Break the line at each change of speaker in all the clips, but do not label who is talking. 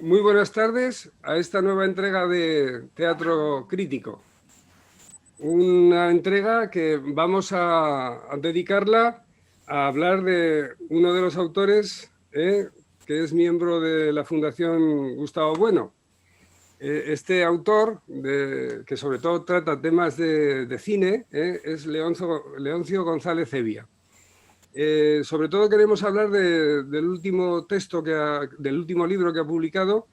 Muy buenas tardes a esta nueva entrega de Teatro Crítico. Una entrega que vamos a dedicarla a hablar de uno de los autores que es miembro de la Fundación Gustavo Bueno. Este autor, que sobre todo trata temas de cine, es Leoncio González Evia. Sobre todo queremos hablar del último texto del último libro que ha publicado,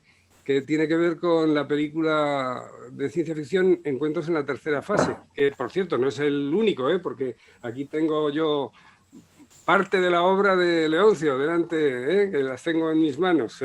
que tiene que ver con la película de ciencia ficción Encuentros en la tercera fase, que por cierto no es el único, porque aquí tengo yo parte de la obra de Leoncio delante, que las tengo en mis manos.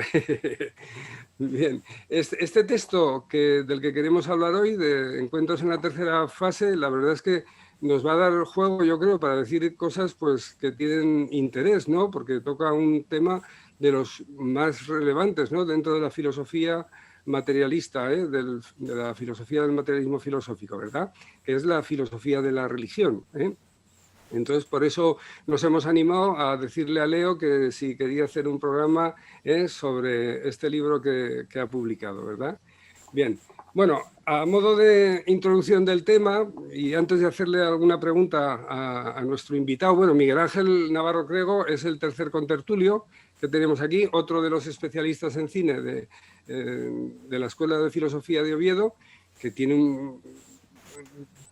Bien, este texto del que queremos hablar hoy, de Encuentros en la tercera fase, la verdad es que nos va a dar juego, yo creo, para decir cosas pues, que tienen interés, ¿no? Porque toca un tema de los más relevantes, ¿no? Dentro de la filosofía materialista, de la filosofía del materialismo filosófico, ¿verdad? Que es la filosofía de la religión, ¿eh? Entonces, por eso nos hemos animado a decirle a Leo que si quería hacer un programa sobre este libro que ha publicado, ¿verdad? Bien, bueno, a modo de introducción del tema y antes de hacerle alguna pregunta a nuestro invitado, bueno, Miguel Ángel Navarro Crego es el tercer contertulio que tenemos aquí, otro de los especialistas en cine de la Escuela de Filosofía de Oviedo, que tiene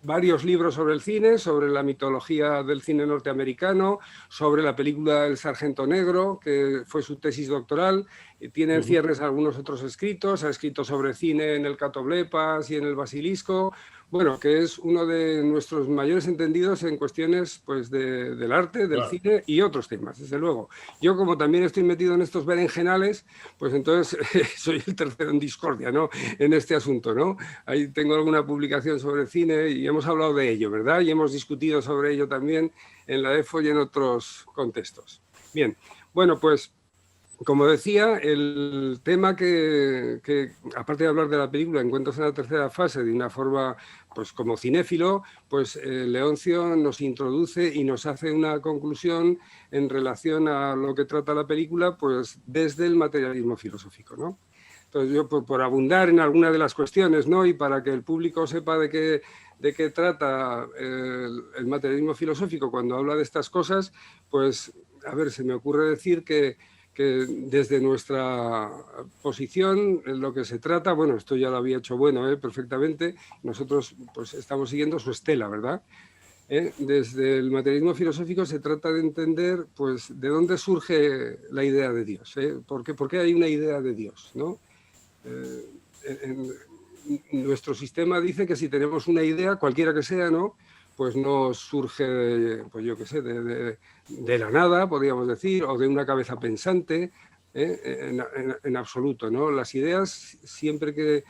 varios libros sobre el cine, sobre la mitología del cine norteamericano, sobre la película El Sargento Negro, que fue su tesis doctoral. Tiene en ciernes algunos otros escritos, ha escrito sobre cine en el Cato Blepas y en el Basilisco. Bueno, que es uno de nuestros mayores entendidos en cuestiones pues, del arte, del
Claro.
cine y otros temas, desde luego. Yo, como también estoy metido en estos berenjenales, pues entonces soy el tercero en discordia, ¿no? En este asunto, ¿no? Ahí tengo alguna publicación sobre cine y hemos hablado de ello, ¿verdad? Y hemos discutido sobre ello también en la EFO y en otros contextos. Bien, bueno, pues como decía, el tema que, aparte de hablar de la película, Encuentros en la tercera fase de una forma, pues como cinéfilo, pues Leoncio nos introduce y nos hace una conclusión en relación a lo que trata la película, pues desde el materialismo filosófico, ¿no? Entonces yo, por abundar en alguna de las cuestiones, ¿no? Y para que el público sepa de qué trata el materialismo filosófico cuando habla de estas cosas, pues, a ver, se me ocurre decir que desde nuestra posición, en lo que se trata, bueno, esto ya lo había hecho Bueno perfectamente, nosotros pues estamos siguiendo su estela, ¿verdad? Desde el materialismo filosófico se trata de entender pues de dónde surge la idea de Dios, por qué hay una idea de Dios, ¿no? En nuestro sistema dice que si tenemos una idea, cualquiera que sea, ¿no? Pues no surge, pues yo qué sé, de la nada, podríamos decir, o de una cabeza pensante, en absoluto, ¿no? Las ideas siempre que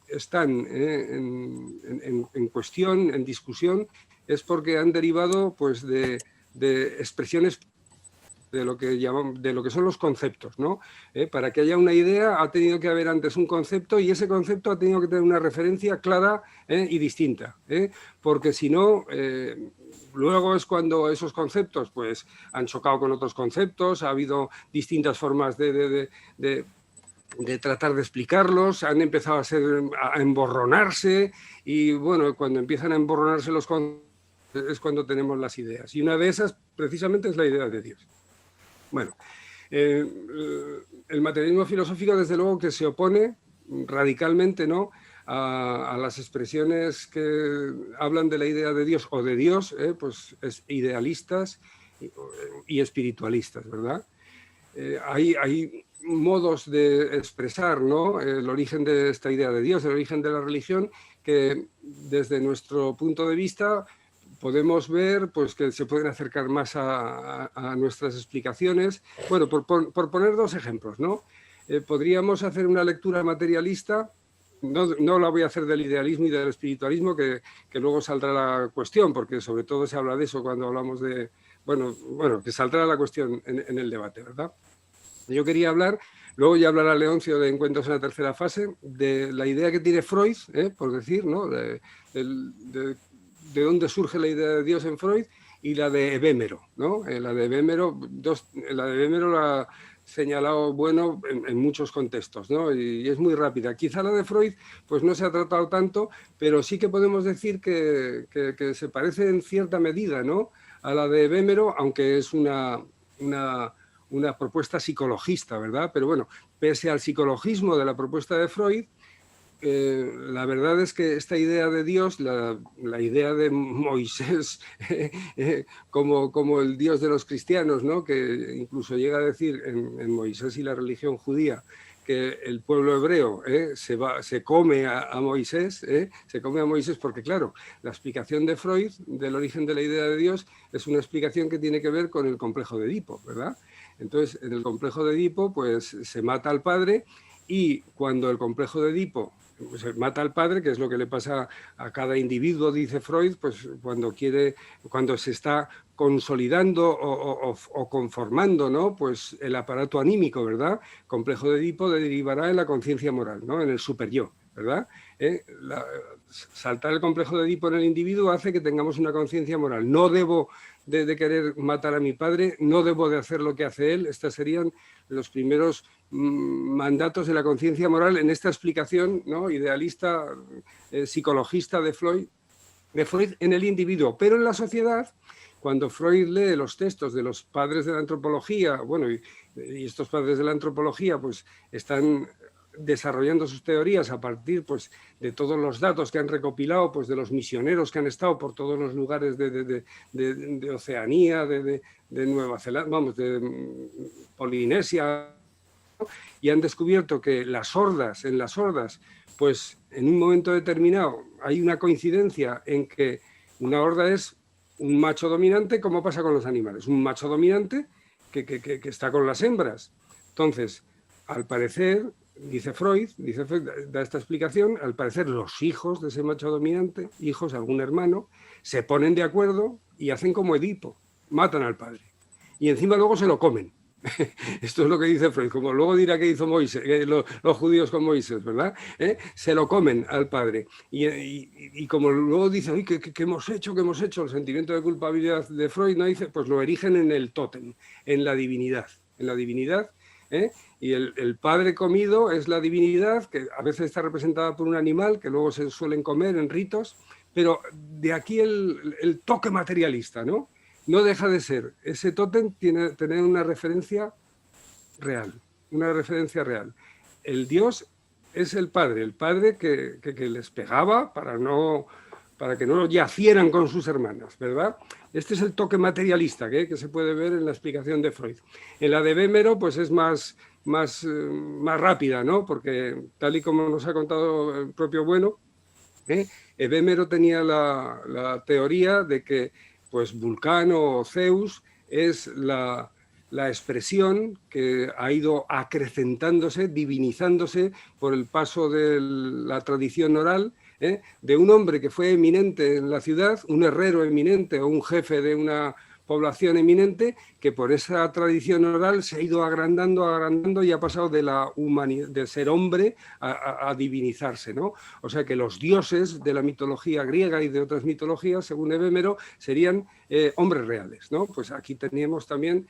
están en cuestión, en discusión, es porque han derivado pues de expresiones de lo que son los conceptos, ¿no? Para que haya una idea ha tenido que haber antes un concepto y ese concepto ha tenido que tener una referencia clara y distinta, porque si no, luego es cuando esos conceptos pues, han chocado con otros conceptos, ha habido distintas formas de tratar de explicarlos, han empezado a emborronarse y bueno, cuando empiezan a emborronarse los conceptos es cuando tenemos las ideas. Y una de esas precisamente es la idea de Dios. Bueno, el materialismo filosófico, desde luego, que se opone radicalmente, ¿no?, a las expresiones que hablan de la idea de Dios o de Dios, pues es idealistas y espiritualistas, ¿verdad? Hay modos de expresar, ¿no?, el origen de esta idea de Dios, el origen de la religión, que desde nuestro punto de vista podemos ver pues, que se pueden acercar más a nuestras explicaciones. Bueno, por poner dos ejemplos, ¿no? Podríamos hacer una lectura materialista, no la voy a hacer del idealismo y del espiritualismo, que luego saldrá la cuestión, porque sobre todo se habla de eso cuando hablamos de... Bueno, que saldrá la cuestión en el debate, ¿verdad? Yo quería hablar, luego ya hablará Leoncio de Encuentros en la tercera fase, de la idea que tiene Freud, por decir, ¿no?, de dónde surge la idea de Dios en Freud, y la de Ebémero, ¿no? La de Ebémero señalado bueno en muchos contextos, ¿no? Y es muy rápida. Quizá la de Freud pues no se ha tratado tanto, pero sí que podemos decir que se parece en cierta medida, ¿no?, a la de Vémero, aunque es una propuesta psicologista, ¿verdad? Pero bueno, pese al psicologismo de la propuesta de Freud, la verdad es que esta idea de Dios, la idea de Moisés como el Dios de los cristianos, ¿no?, que incluso llega a decir en Moisés y la religión judía que el pueblo hebreo se come a Moisés, se come a Moisés porque, claro, la explicación de Freud del origen de la idea de Dios es una explicación que tiene que ver con el complejo de Edipo, ¿verdad? Entonces, en el complejo de Edipo, pues se mata al padre, y cuando el complejo de Edipo se mata al padre, que es lo que le pasa a cada individuo, dice Freud, pues cuando se está consolidando o conformando, ¿no?, pues el aparato anímico, ¿verdad? Complejo de Edipo derivará en la conciencia moral, ¿no?, en el superyo, ¿verdad? Saltar el complejo de Edipo en el individuo hace que tengamos una conciencia moral. No debo de querer matar a mi padre, no debo de hacer lo que hace él. Estos serían los primeros mandatos de la conciencia moral en esta explicación, ¿no?, idealista, psicologista de Freud en el individuo. Pero en la sociedad, cuando Freud lee los textos de los padres de la antropología, bueno, y estos padres de la antropología pues están desarrollando sus teorías a partir pues de todos los datos que han recopilado pues de los misioneros que han estado por todos los lugares de Oceanía, de Nueva Zelanda, vamos, de Polinesia, y han descubierto que en las hordas, pues en un momento determinado hay una coincidencia en que una horda es un macho dominante, como pasa con los animales, un macho dominante que está con las hembras. Entonces, al parecer, dice Freud, da esta explicación, al parecer los hijos de ese macho dominante, hijos, algún hermano, se ponen de acuerdo y hacen como Edipo, matan al padre. Y encima luego se lo comen. Esto es lo que dice Freud, como luego dirá que hizo Moisés, los judíos con Moisés, ¿verdad? Se lo comen al padre. Y como luego dice, uy, ¿qué hemos hecho? ¿Qué hemos hecho? El sentimiento de culpabilidad de Freud, ¿no? Dice, pues lo erigen en el tótem, en la divinidad. En la divinidad, y el padre comido es la divinidad, que a veces está representada por un animal, que luego se suelen comer en ritos, pero de aquí el toque materialista, ¿no? No deja de ser, ese tótem tiene tener una referencia real, El Dios es el padre que les pegaba para que no yacieran con sus hermanas, ¿verdad? Este es el toque materialista que se puede ver en la explicación de Freud. En la de Vémero, pues es más rápida, ¿no? Porque tal y como nos ha contado el propio Bueno, Vémero tenía la teoría de que pues Vulcano o Zeus es la expresión que ha ido acrecentándose, divinizándose por el paso de la tradición oral, de un hombre que fue eminente en la ciudad, un herrero eminente o un jefe de una población eminente, que por esa tradición oral se ha ido agrandando y ha pasado de ser hombre a divinizarse, ¿no? O sea que los dioses de la mitología griega y de otras mitologías, según Vémero, serían hombres reales, ¿no? Pues aquí teníamos también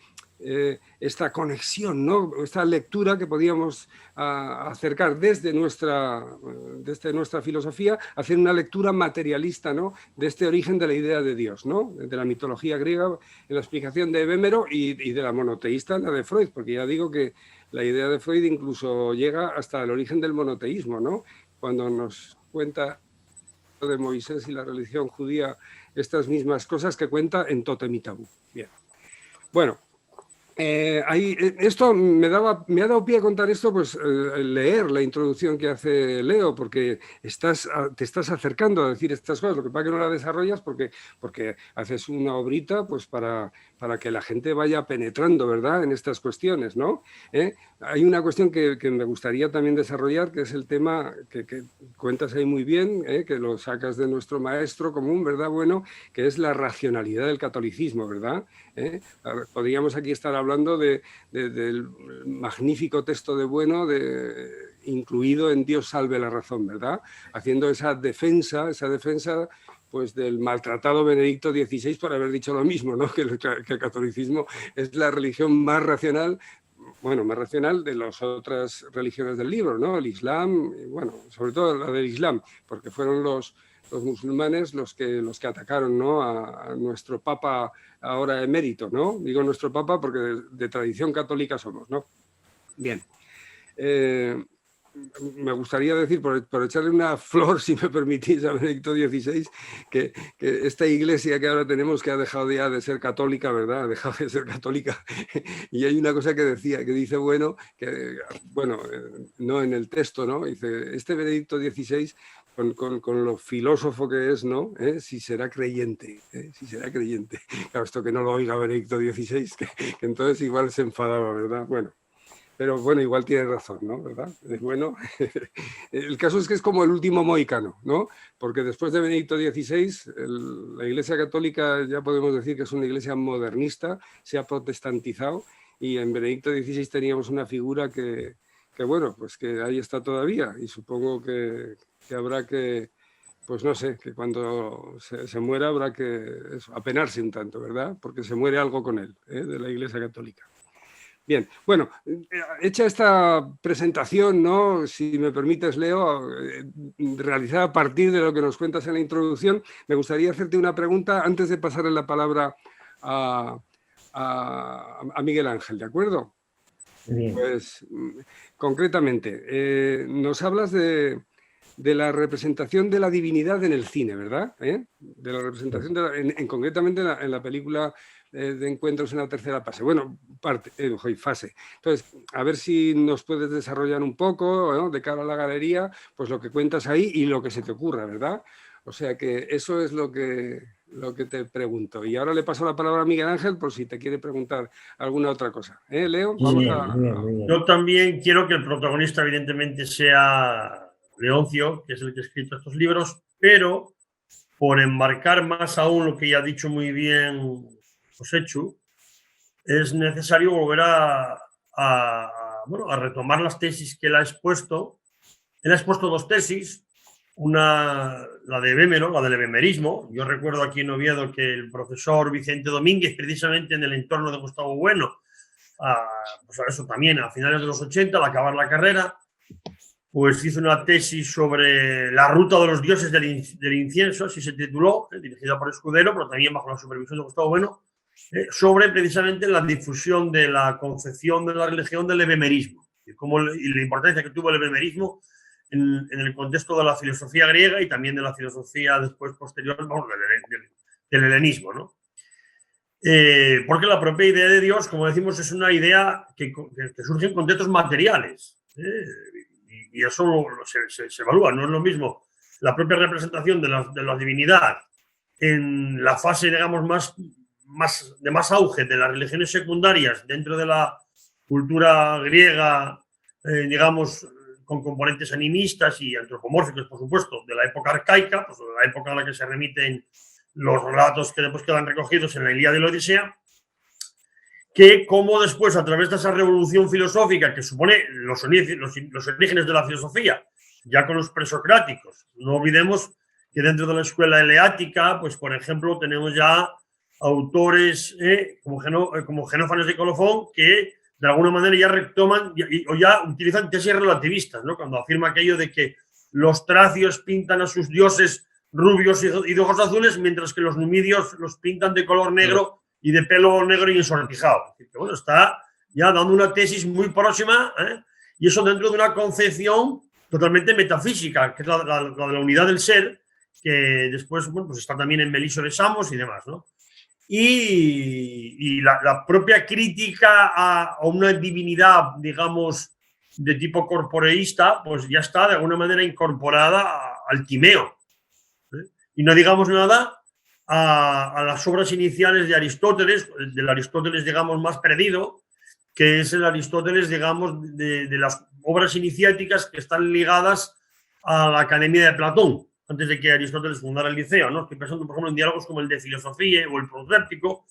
esta conexión, ¿no? Esta lectura que podíamos acercar desde nuestra filosofía, hacer una lectura materialista, ¿no?, de este origen de la idea de Dios, ¿no?, de la mitología griega en la explicación de Vémero y de la monoteísta en la de Freud, porque ya digo que la idea de Freud incluso llega hasta el origen del monoteísmo, ¿no?, cuando nos cuenta de Moisés y la religión judía estas mismas cosas que cuenta en Tótem y Tabú. Bien. Bueno, esto me ha dado pie a contar esto, pues leer la introducción que hace Leo, porque te estás acercando a decir estas cosas. Lo que pasa es que no la desarrollas porque haces una obrita pues para que la gente vaya penetrando, ¿verdad?, en estas cuestiones, ¿no? Hay una cuestión que me gustaría también desarrollar, que es el tema que cuentas ahí muy bien, que lo sacas de nuestro maestro común, ¿verdad? Bueno, que es la racionalidad del catolicismo, ¿verdad? Podríamos aquí estar hablando del magnífico texto de Bueno, incluido en Dios salve la razón, ¿verdad? Haciendo esa defensa pues del maltratado Benedicto XVI por haber dicho lo mismo, ¿no?, que el catolicismo es la religión más racional, bueno, más racional de las otras religiones del libro, ¿no? El Islam, y bueno, sobre todo la del Islam, porque fueron los musulmanes los que atacaron, ¿no? a nuestro Papa ahora emérito, ¿no? Digo nuestro Papa porque de tradición católica somos, ¿no? Bien. Me gustaría decir, por echarle una flor, si me permitís, a Benedicto XVI, que esta iglesia que ahora tenemos, que ha dejado ya de ser católica, ¿verdad? Ha dejado de ser católica. Y hay una cosa que dice, bueno, no en el texto, ¿no? Dice, este Benedicto XVI, con lo filósofo que es, ¿no? Si será creyente, si será creyente. Claro, esto que no lo oiga Benedicto XVI, que entonces igual se enfadaba, ¿verdad? Bueno. Pero bueno, igual tiene razón, ¿no? ¿Verdad? Bueno, el caso es que es como el último mohicano, ¿no? Porque después de Benedicto XVI, la Iglesia Católica ya podemos decir que es una iglesia modernista, se ha protestantizado, y en Benedicto XVI teníamos una figura que bueno, pues que ahí está todavía, y supongo que habrá que, pues no sé, que cuando se muera habrá que apenarse un tanto, ¿verdad? Porque se muere algo con él, de la Iglesia Católica. Bien, bueno, hecha esta presentación, ¿no? Si me permites, Leo, realizada a partir de lo que nos cuentas en la introducción, me gustaría hacerte una pregunta antes de pasarle la palabra a Miguel Ángel, ¿de acuerdo?
Bien.
Pues, concretamente, nos hablas de la representación de la divinidad en el cine, ¿verdad? De la representación, concretamente en la película de Encuentros en la tercera fase. Bueno, fase. Entonces, a ver si nos puedes desarrollar un poco, ¿no? De cara a la galería, pues lo que cuentas ahí y lo que se te ocurra, ¿verdad? O sea que eso es lo que te pregunto. Y ahora le paso la palabra a Miguel Ángel por si te quiere preguntar alguna otra cosa. Leo, vamos a...
Muy bien.
Yo también quiero que el protagonista evidentemente sea Leoncio, que es el que ha escrito estos libros, pero por enmarcar más aún lo que ya ha dicho muy bien Josechu, es necesario volver a retomar las tesis que él ha expuesto. Él ha expuesto dos tesis, una, la de Bémero, la del bemerismo. Yo recuerdo aquí en Oviedo que el profesor Vicente Domínguez, precisamente en el entorno de Gustavo Bueno, pues eso también a finales de los 80, al acabar la carrera, pues hizo una tesis sobre la ruta de los dioses del incienso, así se tituló, dirigida por Escudero, pero también bajo la supervisión de Gustavo Bueno, sobre precisamente la difusión de la concepción de la religión del ebemerismo y la importancia que tuvo el ebemerismo en el contexto de la filosofía griega y también de la filosofía después posterior, del helenismo, ¿no? Porque la propia idea de Dios, como decimos, es una idea que surge en contextos materiales. Y eso se evalúa, no es lo mismo la propia representación de la divinidad en la fase, digamos, de más auge de las religiones secundarias dentro de la cultura griega, digamos, con componentes animistas y antropomórficos, por supuesto, de la época arcaica, pues de la época a la que se remiten los relatos que después quedan recogidos en la Ilíada y la Odisea, que como después, a través de esa revolución filosófica que supone los orígenes de la filosofía, ya con los presocráticos, no olvidemos que dentro de la escuela eleática, pues por ejemplo, tenemos ya autores como Xenófanes de Colofón que de alguna manera ya retoman o ya utilizan tesis relativistas, ¿no? Cuando afirma aquello de que los tracios pintan a sus dioses rubios y de ojos azules, mientras que los numidios los pintan de color negro y de pelo negro y ensortijado. Que, bueno, está ya dando una tesis muy próxima, y eso dentro de una concepción totalmente metafísica, que es la de la unidad del ser, que después, bueno, pues está también en Meliso de Samos y demás, ¿no? Y la propia crítica a una divinidad, digamos, de tipo corporeísta, pues ya está de alguna manera incorporada al Timeo. Y no digamos nada a las obras iniciales de Aristóteles, del Aristóteles, digamos, más perdido, que es el Aristóteles, digamos, de las obras iniciáticas que están ligadas a la Academia de Platón, antes de que Aristóteles fundara el Liceo, ¿no? Estoy pensando, por ejemplo, en diálogos como el de Filosofía o el Proséptico,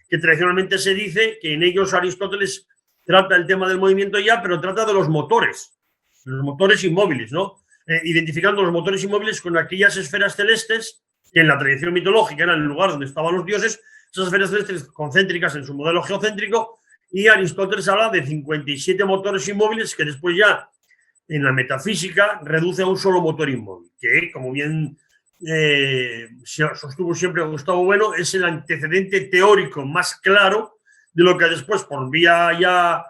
que tradicionalmente se dice que en ellos Aristóteles trata el tema del movimiento ya, pero trata de los motores inmóviles, ¿no? Identificando los motores inmóviles con aquellas esferas celestes que en la tradición mitológica era el lugar donde estaban los dioses, esas esferas celestes concéntricas en su modelo geocéntrico, y Aristóteles habla de 57 motores inmóviles que después ya en la metafísica reduce a un solo motor inmóvil, que como bien sostuvo siempre Gustavo Bueno, es el antecedente teórico más claro de lo que después, por vía ya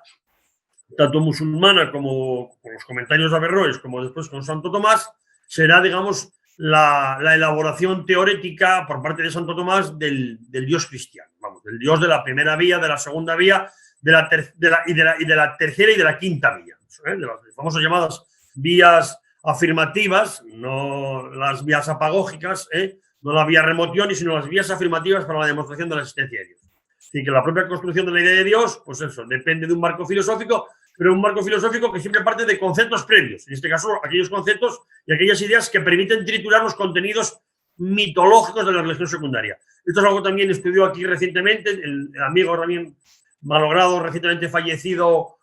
tanto musulmana como por los comentarios de Averroes, como después con Santo Tomás, será, digamos, la elaboración teórica por parte de Santo Tomás del Dios cristiano, vamos, del Dios de la primera vía, de la segunda vía, de la tercera y de la quinta vía, de las famosas llamadas vías afirmativas, no las vías apagógicas, no la vía remotioni, sino las vías afirmativas para la demostración de la existencia de Dios. Es decir, que la propia construcción de la idea de Dios, pues eso, depende de un marco filosófico, pero un marco filosófico que siempre parte de conceptos previos, en este caso aquellos conceptos y aquellas ideas que permiten triturar los contenidos mitológicos de la religión secundaria. Esto es algo que también estudió aquí recientemente el amigo también malogrado, recientemente fallecido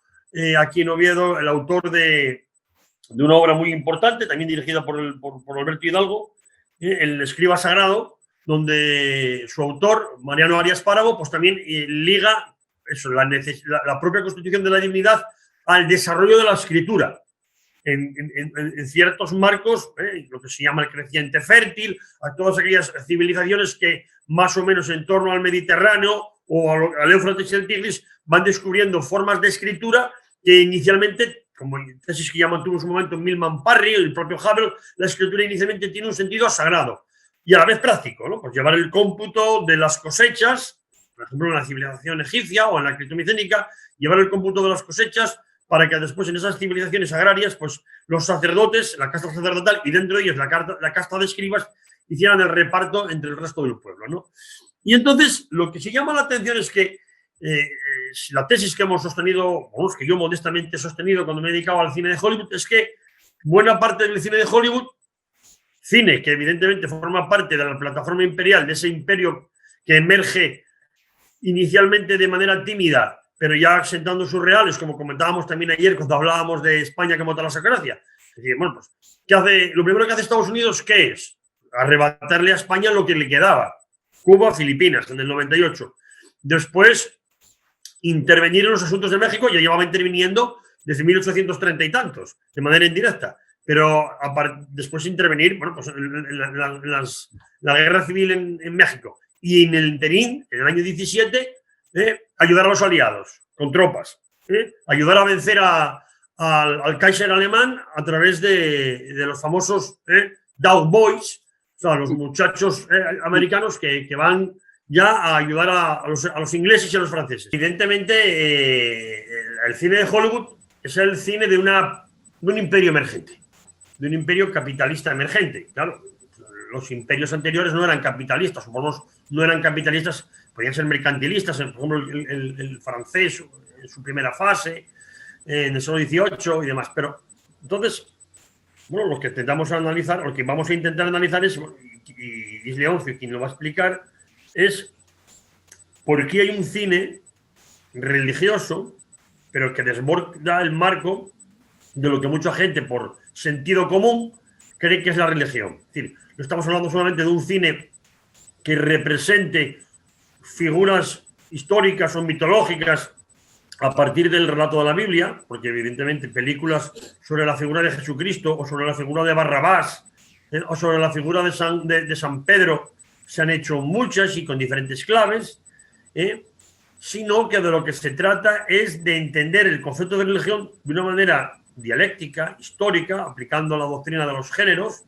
aquí en Oviedo, el autor de una obra muy importante, también dirigida por Alberto Hidalgo, El Escriba Sagrado, donde su autor, Mariano Arias Párago, pues también liga eso, la propia constitución de la divinidad al desarrollo de la escritura en ciertos marcos, lo que se llama el creciente fértil, a todas aquellas civilizaciones que más o menos en torno al Mediterráneo o al Éufrates y el Tigris van descubriendo formas de escritura que inicialmente, como tesis que ya mantuvo en su momento Milman Parry, el propio Havel, la escritura inicialmente tiene un sentido sagrado y a la vez práctico, ¿no? Pues llevar el cómputo de las cosechas, por ejemplo, en la civilización egipcia o en la critomicénica, llevar el cómputo de las cosechas para que después en esas civilizaciones agrarias, pues los sacerdotes, la casta sacerdotal y dentro de ellos la casta de escribas hicieran el reparto entre el resto del pueblo, ¿no? Y entonces lo que se llama la atención es que la tesis que hemos sostenido, bueno, que yo modestamente he sostenido cuando me he dedicado al cine de Hollywood, es que buena parte del cine de Hollywood, cine que evidentemente forma parte de la plataforma imperial, de ese imperio que emerge inicialmente de manera tímida, pero ya sentando sus reales, como comentábamos también ayer cuando hablábamos de España como talasocracia. Es decir, bueno, pues, ¿qué hace? Lo primero que hace Estados Unidos, ¿qué es? Arrebatarle a España lo que le quedaba. Cuba, Filipinas, en el 98. Después, intervenir en los asuntos de México, ya llevaba interviniendo desde 1830 y tantos, de manera indirecta. Pero después intervenir, bueno, pues en la guerra civil en México. Y en el interín, en el año 17, ayudar a los aliados con tropas, ayudar a vencer al Kaiser alemán a través de los famosos Dog Boys, o sea, los muchachos americanos que van ya a ayudar a los ingleses y a los franceses. Evidentemente, el cine de Hollywood es el cine de un imperio emergente, de un imperio capitalista emergente. Claro, los imperios anteriores no eran capitalistas, o por lo menos no eran capitalistas, podían ser mercantilistas, por ejemplo, el francés en su primera fase, en el siglo XVIII y demás. Pero entonces, bueno, lo que intentamos analizar, lo que vamos a intentar analizar es, y es Leoncio quien lo va a explicar, es por qué hay un cine religioso, pero que desborda el marco de lo que mucha gente, por sentido común, cree que es la religión. Es decir, no estamos hablando solamente de un cine que represente figuras históricas o mitológicas a partir del relato de la Biblia, porque evidentemente películas sobre la figura de Jesucristo o sobre la figura de Barrabás o sobre la figura de San Pedro se han hecho muchas y con diferentes claves, sino que de lo que se trata es de entender el concepto de religión de una manera dialéctica, histórica, aplicando la doctrina de los géneros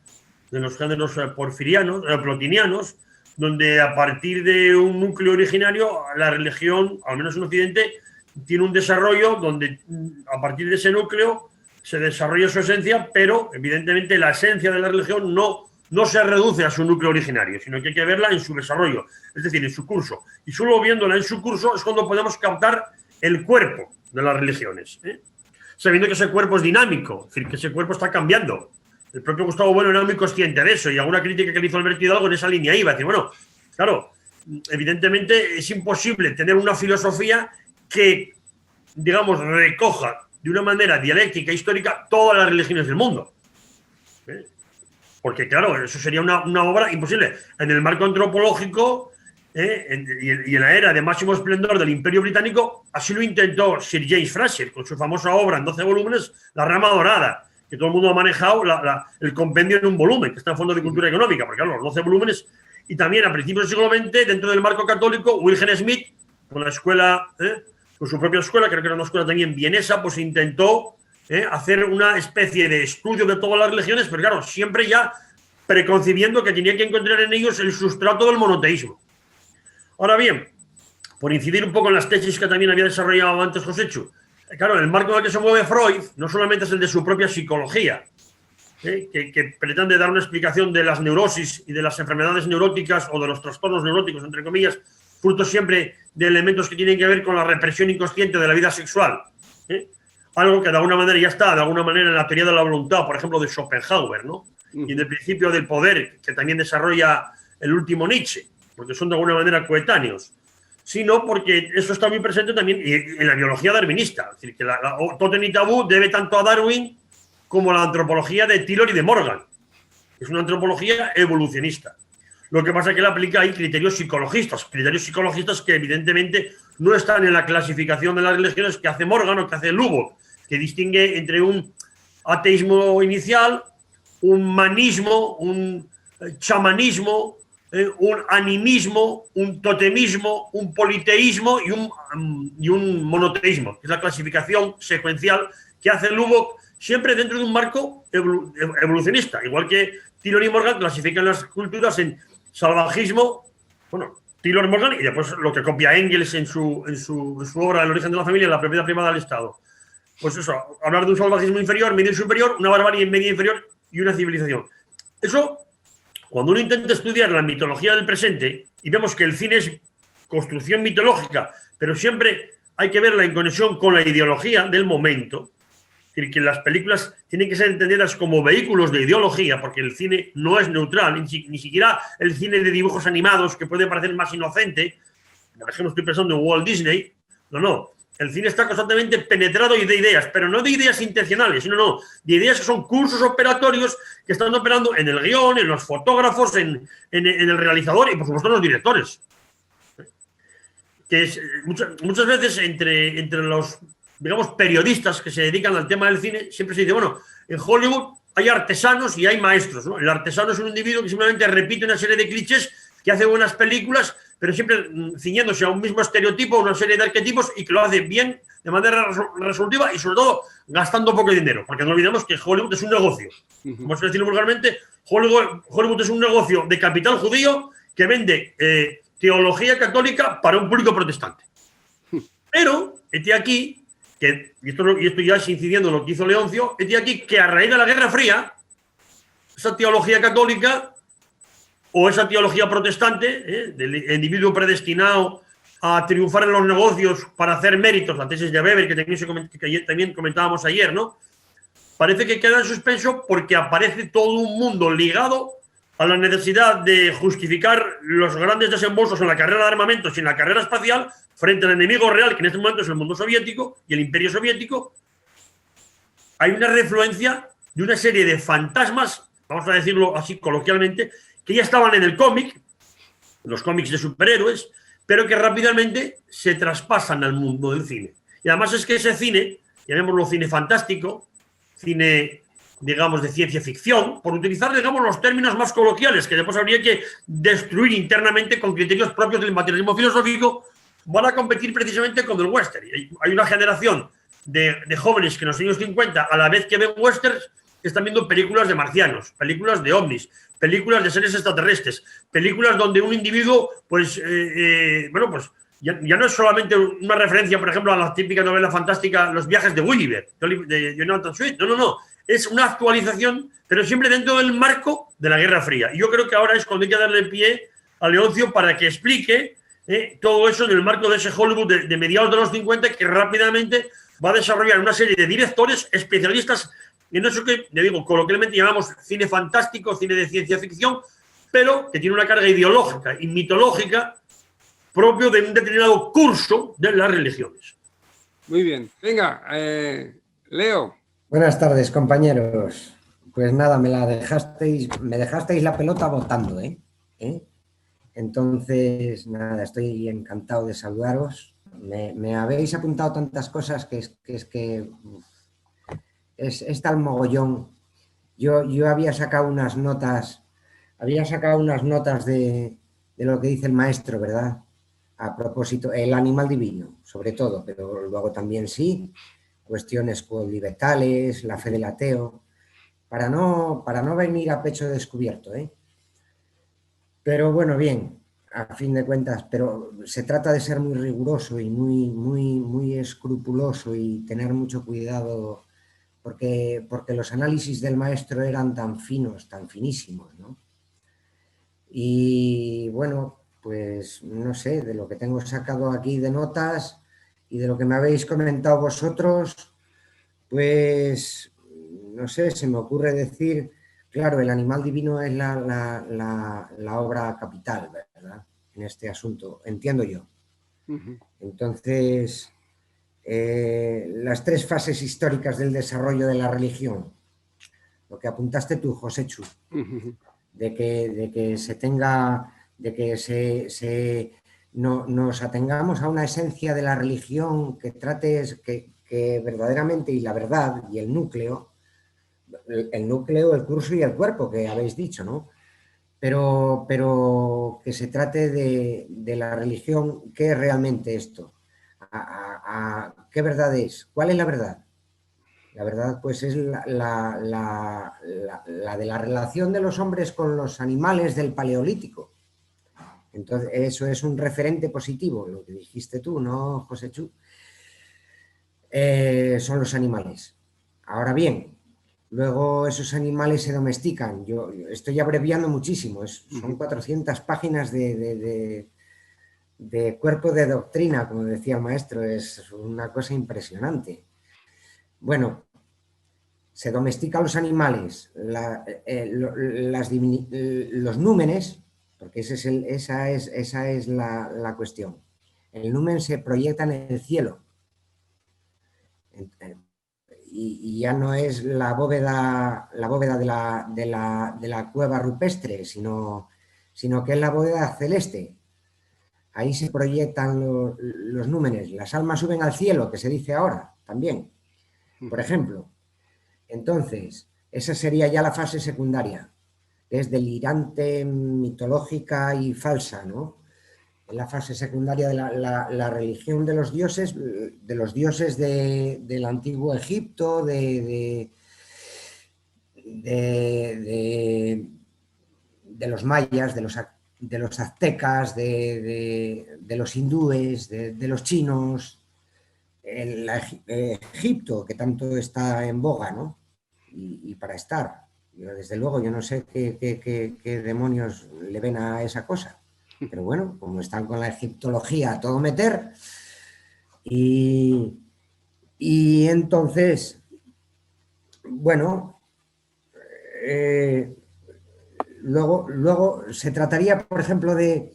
porfirianos, plotinianos, donde a partir de un núcleo originario la religión, al menos en Occidente, tiene un desarrollo donde a partir de ese núcleo se desarrolla su esencia, pero evidentemente la esencia de la religión no se reduce a su núcleo originario, sino que hay que verla en su desarrollo, es decir, en su curso. Y solo viéndola en su curso es cuando podemos captar el cuerpo de las religiones, sabiendo que ese cuerpo es dinámico, es decir, que ese cuerpo está cambiando. El propio Gustavo Bueno era muy consciente de eso, y alguna crítica que le hizo Alberto Hidalgo en esa línea iba a decir, bueno, claro, evidentemente es imposible tener una filosofía que, digamos, recoja de una manera dialéctica e histórica todas las religiones del mundo. Porque, claro, eso sería una obra imposible. En el marco antropológico, y en la era de máximo esplendor del Imperio Británico, así lo intentó Sir James Fraser con su famosa obra en 12 volúmenes, La Rama Dorada, que todo el mundo ha manejado el compendio en un volumen, que está en Fondo de Cultura Económica, porque claro, los 12 volúmenes, y también a principios del siglo XX, dentro del marco católico, Wilhelm Smith, con la escuela, con su propia escuela, creo que era una escuela también vienesa, pues intentó hacer una especie de estudio de todas las religiones, pero claro, siempre ya preconcibiendo que tenía que encontrar en ellos el sustrato del monoteísmo. Ahora bien, por incidir un poco en las tesis que también había desarrollado antes Joséchu, claro, el marco en el que se mueve Freud no solamente es el de su propia psicología, que pretende dar una explicación de las neurosis y de las enfermedades neuróticas o de los trastornos neuróticos, entre comillas, fruto siempre de elementos que tienen que ver con la represión inconsciente de la vida sexual. Algo que de alguna manera ya está, de alguna manera, en la teoría de la voluntad, por ejemplo, de Schopenhauer, ¿no? Y en el principio del poder, que también desarrolla el último Nietzsche, porque son de alguna manera coetáneos, sino porque eso está muy presente también en la biología darwinista. Es decir, que Totem y Tabú debe tanto a Darwin como a la antropología de Taylor y de Morgan. Es una antropología evolucionista. Lo que pasa es que él aplica ahí criterios psicologistas que evidentemente no están en la clasificación de las religiones que hace Morgan o que hace Lubbock, que distingue entre un ateísmo inicial, un manismo, un chamanismo, un animismo, un totemismo, un politeísmo y un monoteísmo, que es la clasificación secuencial que hace Lubbock siempre dentro de un marco evolucionista, igual que Taylor y Morgan clasifican las culturas en salvajismo, bueno, Taylor y Morgan, y después lo que copia Engels en su obra El origen de la familia, la propiedad privada del Estado. Pues eso, hablar de un salvajismo inferior, medio y superior, una barbarie media inferior y una civilización. Eso, cuando uno intenta estudiar la mitología del presente y vemos que el cine es construcción mitológica, pero siempre hay que verla en conexión con la ideología del momento, es decir, que las películas tienen que ser entendidas como vehículos de ideología, porque el cine no es neutral, ni siquiera el cine de dibujos animados, que puede parecer más inocente. Por ejemplo, estoy pensando en Walt Disney. No. El cine está constantemente penetrado de ideas, pero no de ideas intencionales, sino de ideas que son cursos operatorios que están operando en el guión, en los fotógrafos, en el realizador y, por supuesto, en los directores. Que es, muchas veces entre los, digamos, periodistas que se dedican al tema del cine, siempre se dice, bueno, en Hollywood hay artesanos y hay maestros, ¿no? El artesano es un individuo que simplemente repite una serie de clichés, que hace buenas películas, pero siempre ciñéndose a un mismo estereotipo, una serie de arquetipos, y que lo hace bien, de manera resolutiva y sobre todo gastando poco dinero, porque no olvidemos que Hollywood es un negocio. Como se dice vulgarmente, Hollywood es un negocio de capital judío que vende teología católica para un público protestante. Pero, este aquí, y esto ya es incidiendo en lo que hizo Leoncio, este aquí que a raíz de la Guerra Fría, esa teología católica o esa teología protestante, del individuo predestinado a triunfar en los negocios para hacer méritos, la tesis de Weber, que también comentábamos ayer, ¿no? Parece que queda en suspenso porque aparece todo un mundo ligado a la necesidad de justificar los grandes desembolsos en la carrera de armamentos y en la carrera espacial frente al enemigo real, que en este momento es el mundo soviético y el imperio soviético. Hay una refluencia de una serie de fantasmas, vamos a decirlo así coloquialmente, que ya estaban en el cómic, los cómics de superhéroes, pero que rápidamente se traspasan al mundo del cine. Y además es que ese cine, llamémoslo cine fantástico, cine, digamos, de ciencia ficción, por utilizar, digamos, los términos más coloquiales, que después habría que destruir internamente con criterios propios del materialismo filosófico, van a competir precisamente con el western. Hay una generación de jóvenes que en los años 50, a la vez que ven westerns, están viendo películas de marcianos, películas de ovnis, películas de seres extraterrestres, películas donde un individuo, pues, bueno, pues ya no es solamente una referencia, por ejemplo, a la típica novela fantástica Los viajes de Gulliver, de Jonathan Swift. No. Es una actualización, pero siempre dentro del marco de la Guerra Fría. Y yo creo que ahora es cuando hay que darle pie a Leoncio para que explique todo eso en el marco de ese Hollywood de mediados de los 50, que rápidamente va a desarrollar una serie de directores especialistas en eso que, le digo, coloquialmente llamamos cine fantástico, cine de ciencia ficción, pero que tiene una carga ideológica y mitológica propio de un determinado curso de las religiones.
Muy bien. Venga, Leo.
Buenas tardes, compañeros. Pues nada, me dejasteis la pelota votando, ¿eh? Entonces, nada, estoy encantado de saludaros. Me habéis apuntado tantas cosas que es tal mogollón. Yo había sacado unas notas de lo que dice el maestro, ¿verdad? A propósito, el animal divino, sobre todo, pero luego también sí, cuestiones cuodlibetales, la fe del ateo, para no venir a pecho descubierto, ¿eh? Pero bueno, bien, a fin de cuentas, pero se trata de ser muy riguroso y muy escrupuloso y tener mucho cuidado, porque los análisis del maestro eran tan finos, tan finísimos, ¿no? Y bueno, pues no sé, de lo que tengo sacado aquí de notas y de lo que me habéis comentado vosotros, pues no sé, se me ocurre decir, claro, el animal divino es la obra capital, ¿verdad? En este asunto, entiendo yo. Entonces, las tres fases históricas del desarrollo de la religión, lo que apuntaste tú, Joséchu, de que se tenga, de que nos atengamos a una esencia de la religión que trate que verdaderamente, y la verdad y el núcleo, el curso y el cuerpo que habéis dicho, ¿no? Pero que se trate de la religión, ¿qué es realmente esto? ¿Qué verdad es? ¿Cuál es la verdad? La verdad, pues es la de la relación de los hombres con los animales del Paleolítico. Entonces, eso es un referente positivo, lo que dijiste tú, ¿no, José Chu? Son los animales. Ahora bien, luego esos animales se domestican. Yo estoy abreviando muchísimo, son 400 páginas de cuerpo de doctrina, como decía el maestro, es una cosa impresionante. Bueno, se domestican los animales, los númenes, porque esa es la cuestión. El numen se proyecta en el cielo y ya no es la bóveda de la cueva rupestre, sino que es la bóveda celeste. Ahí se proyectan los númenes. Las almas suben al cielo, que se dice ahora también, por ejemplo. Entonces, esa sería ya la fase secundaria, que es delirante, mitológica y falsa, ¿no? En la fase secundaria de la religión de los dioses del antiguo Egipto, de los mayas, de los aztecas, de los hindúes, de los chinos, Egipto, que tanto está en boga, ¿no? Y para estar. Desde luego, yo no sé qué demonios le ven a esa cosa. Pero bueno, como están con la egiptología a todo meter, y entonces, bueno, luego se trataría, por ejemplo, de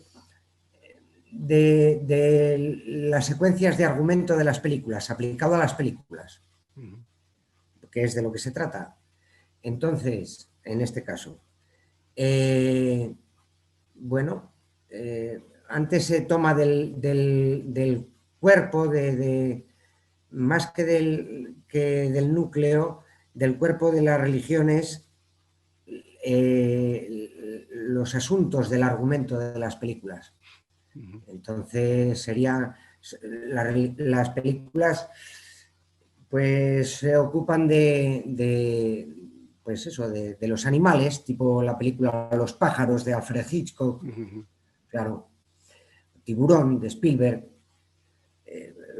las secuencias de argumento de las películas, aplicado a las películas, que es de lo que se trata. Entonces, en este caso, bueno, antes se toma del cuerpo, más que del núcleo, del cuerpo de las religiones, los asuntos del argumento de las películas. Entonces las películas pues se ocupan pues eso, de los animales, tipo la película Los pájaros de Alfred Hitchcock, claro, Tiburón de Spielberg,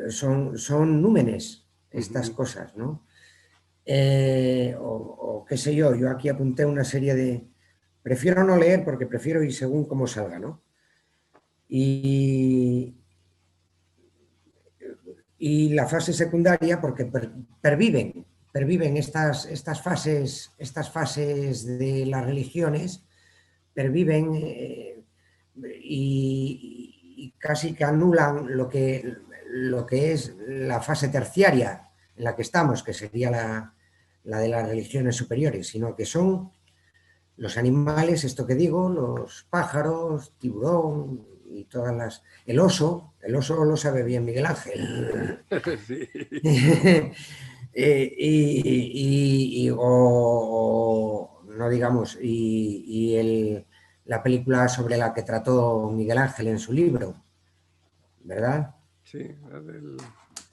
son númenes estas cosas, ¿no? O qué sé yo aquí apunté una serie prefiero no leer porque prefiero ir según cómo salga, ¿no? Y la fase secundaria, porque perviven estas fases de las religiones, perviven y casi que anulan lo que es la fase terciaria en la que estamos, que sería la de las religiones superiores, sino que son los animales, esto que digo, los pájaros, tiburón y todas las... El oso lo sabe bien Miguel Ángel.
Sí.
No digamos, la película sobre la que trató Miguel Ángel en su libro, ¿verdad?
Sí, la del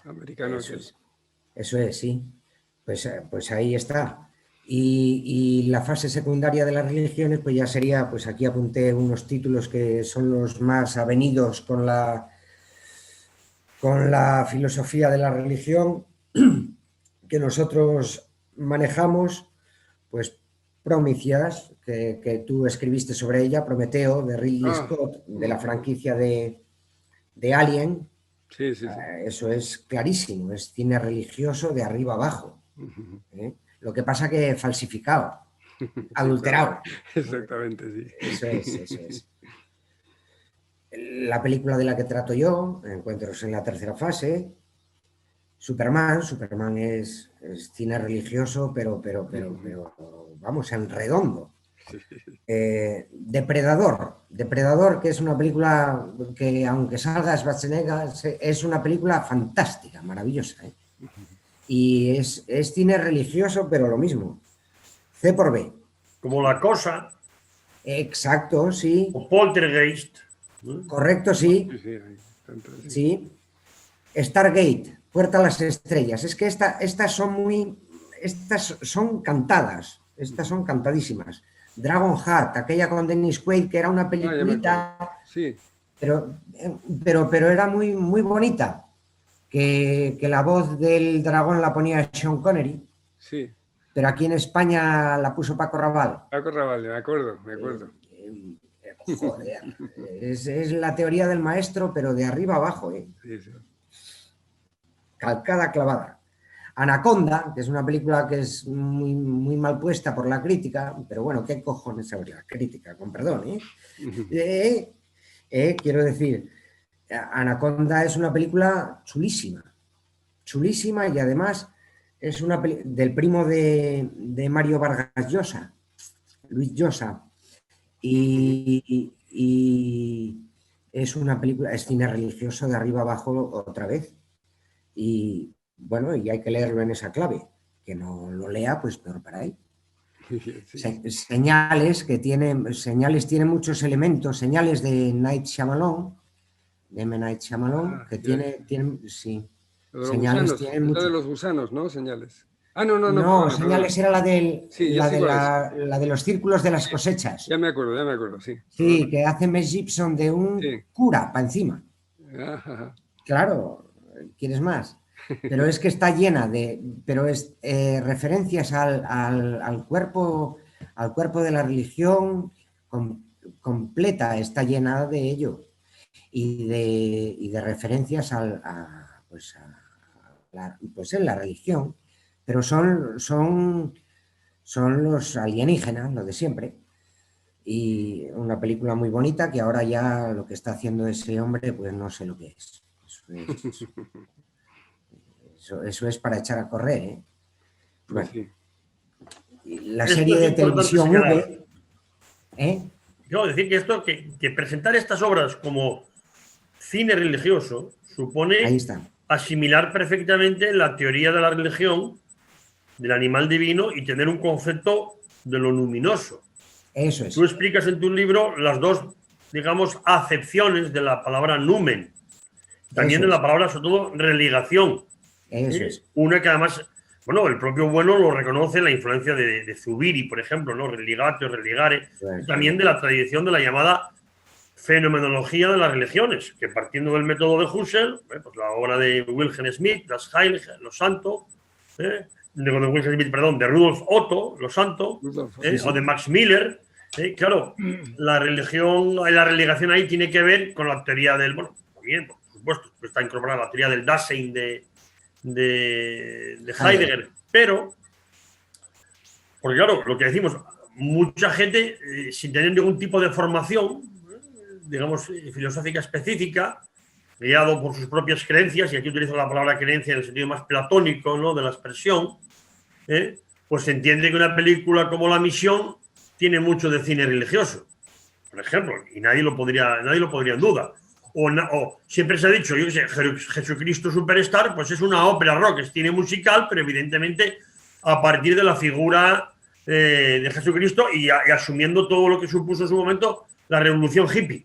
americano.
Eso es, sí. Pues ahí está. Y la fase secundaria de las religiones, pues ya sería, pues aquí apunté unos títulos que son los más avenidos con la filosofía de la religión que nosotros manejamos, pues Prometheus, que tú escribiste sobre ella, Prometeo, de Ridley Scott, de la franquicia de Alien.
Sí, sí, sí.
Eso es clarísimo, es cine religioso de arriba abajo. Lo que pasa que falsificado, adulterado.
Exactamente, sí.
Eso es. La película de la que trato yo, Encuentros en la tercera fase, Superman es cine religioso, pero vamos, en redondo. Depredador, que es una película que, aunque salga Schwarzenegger, es una película fantástica, maravillosa. Y es cine religioso, pero lo mismo. C por B.
Como La Cosa.
Exacto, sí.
O Poltergeist.
Correcto, sí. Sí. Stargate, Puerta a las Estrellas. Es que estas son cantadas. Estas son cantadísimas. Dragonheart, aquella con Dennis Quaid, que era una peliculita,
sí.
pero era muy, muy bonita. Que la voz del dragón la ponía Sean Connery.
Sí.
Pero aquí en España la puso Paco Raval.
Paco Raval, me acuerdo.
Joder, es la teoría del maestro, pero de arriba abajo.
Sí, sí.
Calcada, clavada. Anaconda, que es una película que es muy, muy mal puesta por la crítica, pero bueno, ¿qué cojones sabe la crítica? Con perdón, quiero decir, Anaconda es una película chulísima, y además es una del primo de Mario Vargas Llosa, Luis Llosa, y es una película, es cine religioso de arriba abajo otra vez, y bueno, y hay que leerlo en esa clave, que no lo lea, pues peor para él. Sí. Señales tiene muchos elementos, señales de Night Shyamalan, de M. Night Shyamalan, que tiene sí.
Señales tienen mucho. De los gusanos, ¿no? Señales. No,
Señales era la de los círculos de las cosechas.
Ya me acuerdo, sí.
Sí, que hace Mel Gibson de un cura para encima.
Ajá.
Claro, ¿quieres más? Pero es que está llena de referencias al cuerpo de la religión completa, está llena de ello. Y de referencias en la religión, pero son los alienígenas, lo de siempre. Y una película muy bonita que ahora ya lo que está haciendo ese hombre, pues no sé lo que es. Eso es para echar a correr, Bueno,
sí.
La serie de televisión V.
Quiero decir que presentar estas obras como cine religioso supone asimilar perfectamente la teoría de la religión, del animal divino, y tener un concepto de lo luminoso.
Eso es.
Tú explicas en tu libro las dos, digamos, acepciones de la palabra numen, también de la palabra, sobre todo, religación.
Eso es.
Una que además, bueno, el propio Bueno lo reconoce, la influencia de Zubiri, por ejemplo, ¿no? Religatio, religare, también de la tradición de la llamada fenomenología de las religiones, que partiendo del método de Husserl, pues la obra de Wilhelm Schmidt, Das Heilige, Los Santos, de Rudolf Otto, Los Santos, o de Max Miller. Claro, la religión, la religación ahí tiene que ver con la teoría del, bueno, también, por supuesto, está incorporada la teoría del Dasein de Heidegger, pero, porque claro, lo que decimos, mucha gente, sin tener ningún tipo de formación, digamos, filosófica específica, guiado por sus propias creencias, y aquí utilizo la palabra creencia en el sentido más platónico, ¿no?, de la expresión, pues se entiende que una película como La Misión tiene mucho de cine religioso, por ejemplo, y nadie lo pondría en duda. O siempre se ha dicho, yo qué sé, Jesucristo Superstar, pues es una ópera rock, es cine musical, pero evidentemente a partir de la figura de Jesucristo y asumiendo todo lo que supuso en su momento la revolución hippie.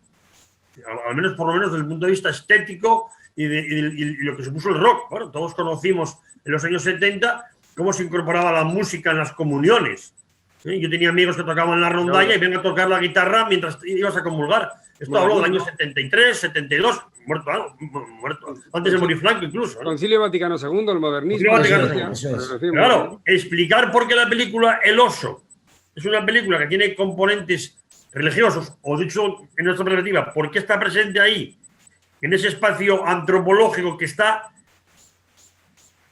Al menos, por lo menos, desde el punto de vista estético y lo que supuso el rock. Bueno, todos conocimos en los años 70 cómo se incorporaba la música en las comuniones. ¿Sí? Yo tenía amigos que tocaban la rondalla y vengan a tocar la guitarra mientras ibas a comulgar. Esto habló del año 73, 72, muerto. Antes de morir Franco incluso, ¿no?
Concilio Vaticano II, el modernismo.
Eso es.
Claro, explicar por qué la película El Oso es una película que tiene componentes religiosos, o dicho en nuestra perspectiva, por qué está presente ahí, en ese espacio antropológico que está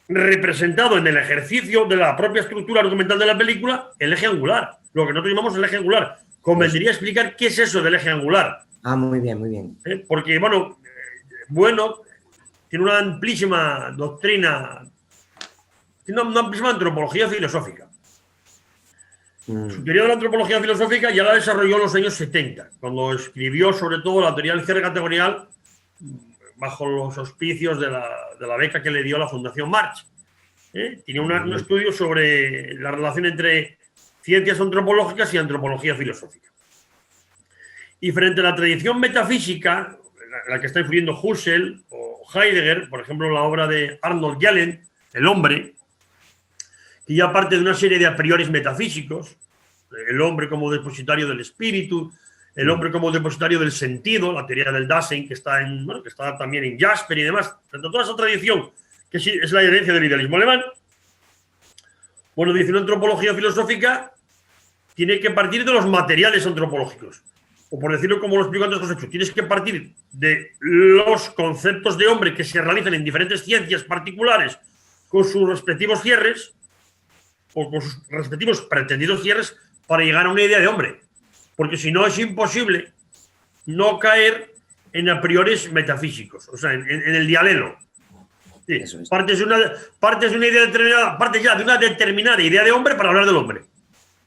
representado en el ejercicio de la propia estructura argumental de la película, el eje angular, lo que nosotros llamamos el eje angular. Convendría explicar qué es eso del eje angular.
Ah, muy bien, muy bien.
Porque, bueno, tiene una amplísima doctrina, tiene una amplísima antropología filosófica. Su teoría de la antropología filosófica ya la desarrolló en los años 70, cuando escribió sobre todo la teoría del cierre categorial bajo los auspicios de la beca que le dio la Fundación March. Tiene un estudio sobre la relación entre ciencias antropológicas y antropología filosófica. Y frente a la tradición metafísica, la que está influyendo Husserl o Heidegger, por ejemplo, la obra de Arnold Gehlen, El hombre, que ya parte de una serie de a priori metafísicos, el hombre como depositario del espíritu, el hombre como depositario del sentido, la teoría del Dasein, que está también en Jasper y demás, frente a toda esa tradición, que sí es la herencia del idealismo alemán. Bueno, dice una antropología filosófica tiene que partir de los materiales antropológicos. O por decirlo como lo explico antes, José Chu, tienes que partir de los conceptos de hombre que se realizan en diferentes ciencias particulares con sus respectivos cierres o con sus respectivos pretendidos cierres para llegar a una idea de hombre. Porque si no es imposible no caer en a priori metafísicos, o sea, en el dialelo. Sí, es. Partes de una idea determinada, partes ya de una determinada idea de hombre para hablar del hombre.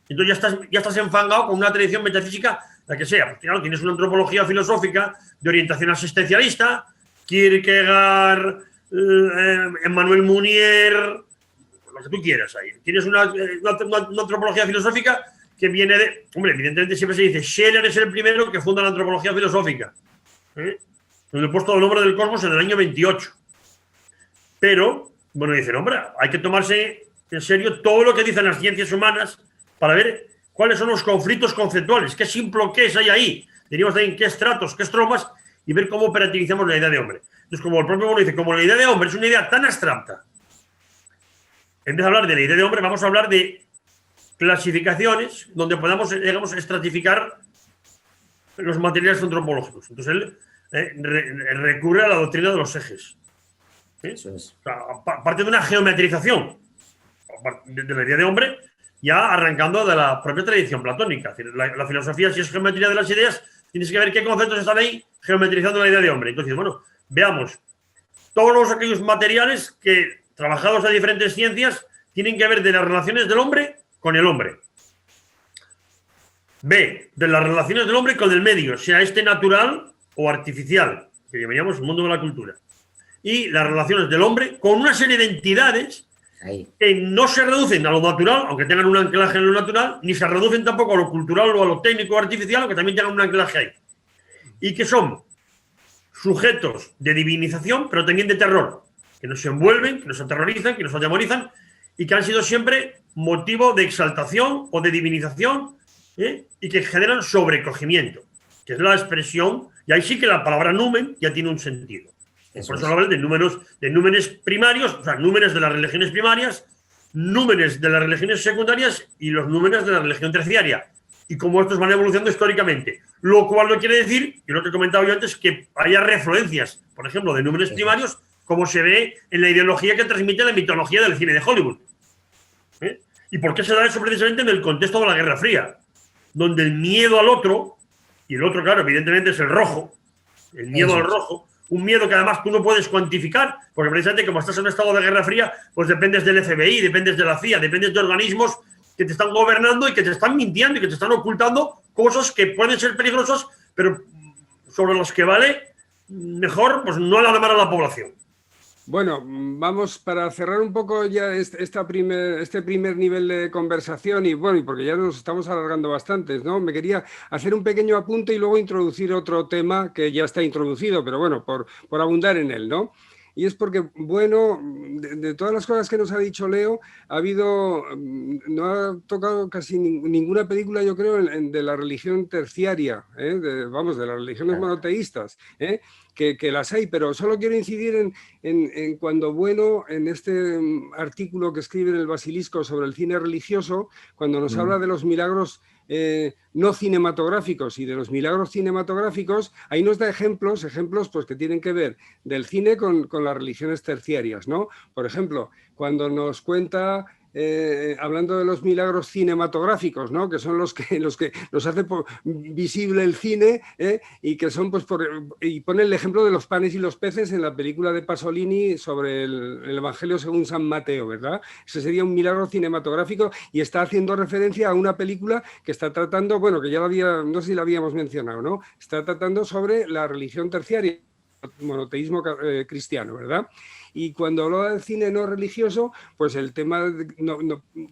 Entonces ya estás enfangado con una tradición metafísica, la que sea. Pues, claro, tienes una antropología filosófica de orientación asistencialista, Kierkegaard, Emmanuel Mounier, lo que tú quieras ahí. Tienes una antropología filosófica que viene de... Hombre, evidentemente siempre se dice, Scheler es el primero que funda la antropología filosófica. Donde he puesto el nombre del cosmos en el año 28. Pero, bueno, dicen, hombre, hay que tomarse en serio todo lo que dicen las ciencias humanas para ver cuáles son los conflictos conceptuales, qué simploqués hay ahí, diríamos también qué estratos, qué estromas, y ver cómo operativizamos la idea de hombre. Entonces, como el propio Bono dice, como la idea de hombre es una idea tan abstracta, en vez de hablar de la idea de hombre, vamos a hablar de clasificaciones donde podamos, digamos, estratificar los materiales antropológicos. Entonces, él recurre a la doctrina de los ejes. Eso es. O sea, parte de una geometrización de la idea de hombre, ya arrancando de la propia tradición platónica. Es decir, la filosofía, si es geometría de las ideas, tienes que ver qué conceptos están ahí geometrizando la idea de hombre. Entonces, bueno, veamos todos aquellos materiales que, trabajados a diferentes ciencias, tienen que ver de las relaciones del hombre con el hombre. B, de las relaciones del hombre con el medio, sea este natural o artificial, que llamaríamos el mundo de la cultura. Y las relaciones del hombre con una serie de entidades que no se reducen a lo natural, aunque tengan un anclaje en lo natural, ni se reducen tampoco a lo cultural o a lo técnico o artificial, aunque también tengan un anclaje ahí. Y que son sujetos de divinización, pero también de terror, que nos envuelven, que nos aterrorizan, que nos atemorizan y que han sido siempre motivo de exaltación o de divinización, y que generan sobrecogimiento, que es la expresión, y ahí sí que la palabra numen ya tiene un sentido. Por eso hablan de númenes primarios, o sea, númenes de las religiones primarias, númenes de las religiones secundarias y los númenes de la religión terciaria. Y cómo estos van evolucionando históricamente. Lo cual no quiere decir, y lo que he comentado yo antes, que haya refluencias, por ejemplo, de númenes primarios, como se ve en la ideología que transmite la mitología del cine de Hollywood. ¿Y por qué se da eso precisamente en el contexto de la Guerra Fría? Donde el miedo al otro, y el otro, claro, evidentemente es el rojo, el miedo al rojo, un miedo que además tú no puedes cuantificar, porque precisamente como estás en un estado de Guerra Fría, pues dependes del FBI, dependes de la CIA, dependes de organismos que te están gobernando y que te están mintiendo y que te están ocultando cosas que pueden ser peligrosas, pero sobre las que vale mejor pues no alarmar a la población.
Bueno, vamos para cerrar un poco ya este primer nivel de conversación y bueno, y porque ya nos estamos alargando bastante, ¿no? Me quería hacer un pequeño apunte y luego introducir otro tema que ya está introducido, pero bueno, por abundar en él, ¿no? Y es porque, bueno, de todas las cosas que nos ha dicho Leo, no ha tocado casi ninguna película, yo creo, de la religión terciaria, de las religiones monoteístas, que las hay, pero solo quiero incidir en cuando Bueno, en este artículo que escribe en el Basilisco sobre el cine religioso, cuando nos habla de los milagros no cinematográficos y de los milagros cinematográficos, ahí nos da ejemplos pues, que tienen que ver del cine con las religiones terciarias, ¿no? Por ejemplo, cuando nos cuenta, hablando de los milagros cinematográficos, ¿no? Que son los que nos hace visible el cine, y que son, pues, y pone el ejemplo de los panes y los peces en la película de Pasolini sobre el Evangelio según San Mateo, ¿verdad? Ese sería un milagro cinematográfico y está haciendo referencia a una película que está tratando, bueno, que ya no sé si la habíamos mencionado, ¿no? Está tratando sobre la religión terciaria, monoteísmo cristiano, ¿verdad? Y cuando hablaba del cine no religioso, pues el tema,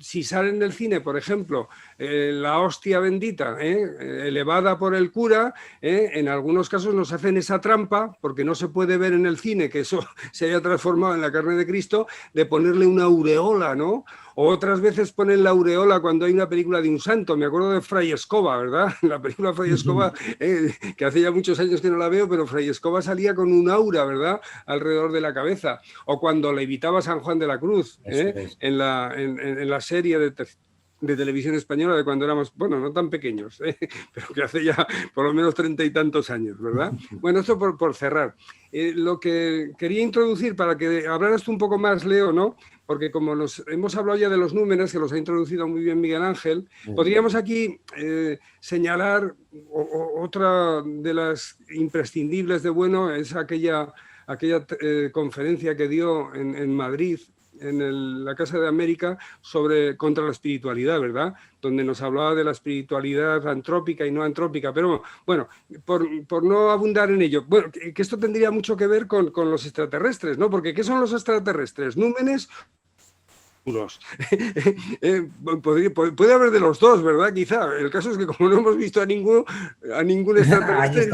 si sale en el cine, por ejemplo, la hostia bendita, elevada por el cura, en algunos casos nos hacen esa trampa, porque no se puede ver en el cine que eso se haya transformado en la carne de Cristo, de ponerle una aureola, ¿no? O otras veces ponen la aureola cuando hay una película de un santo. Me acuerdo de Fray Escoba, ¿verdad? La película Fray Escoba, que hace ya muchos años que no la veo, pero Fray Escoba salía con un aura, ¿verdad?, alrededor de la cabeza. O cuando levitaba San Juan de la Cruz, en la serie de televisión española de cuando éramos, bueno, no tan pequeños, pero que hace ya por lo menos 30 y tantos años, ¿verdad? Bueno, esto por cerrar. Lo que quería introducir para que hablaras tú un poco más, Leo, ¿no? Porque como hemos hablado ya de los números, que los ha introducido muy bien Miguel Ángel, podríamos aquí señalar otra de las imprescindibles de Bueno, es aquella conferencia que dio en Madrid, en la Casa de América, contra la espiritualidad, ¿verdad? Donde nos hablaba de la espiritualidad antrópica y no antrópica, pero bueno, por no abundar en ello, bueno, que esto tendría mucho que ver con los extraterrestres, ¿no? Porque ¿qué son los extraterrestres? ¿Númenes? Puede haber de los dos, ¿verdad? Quizá. El caso es que como no hemos visto a ningún extraterrestre,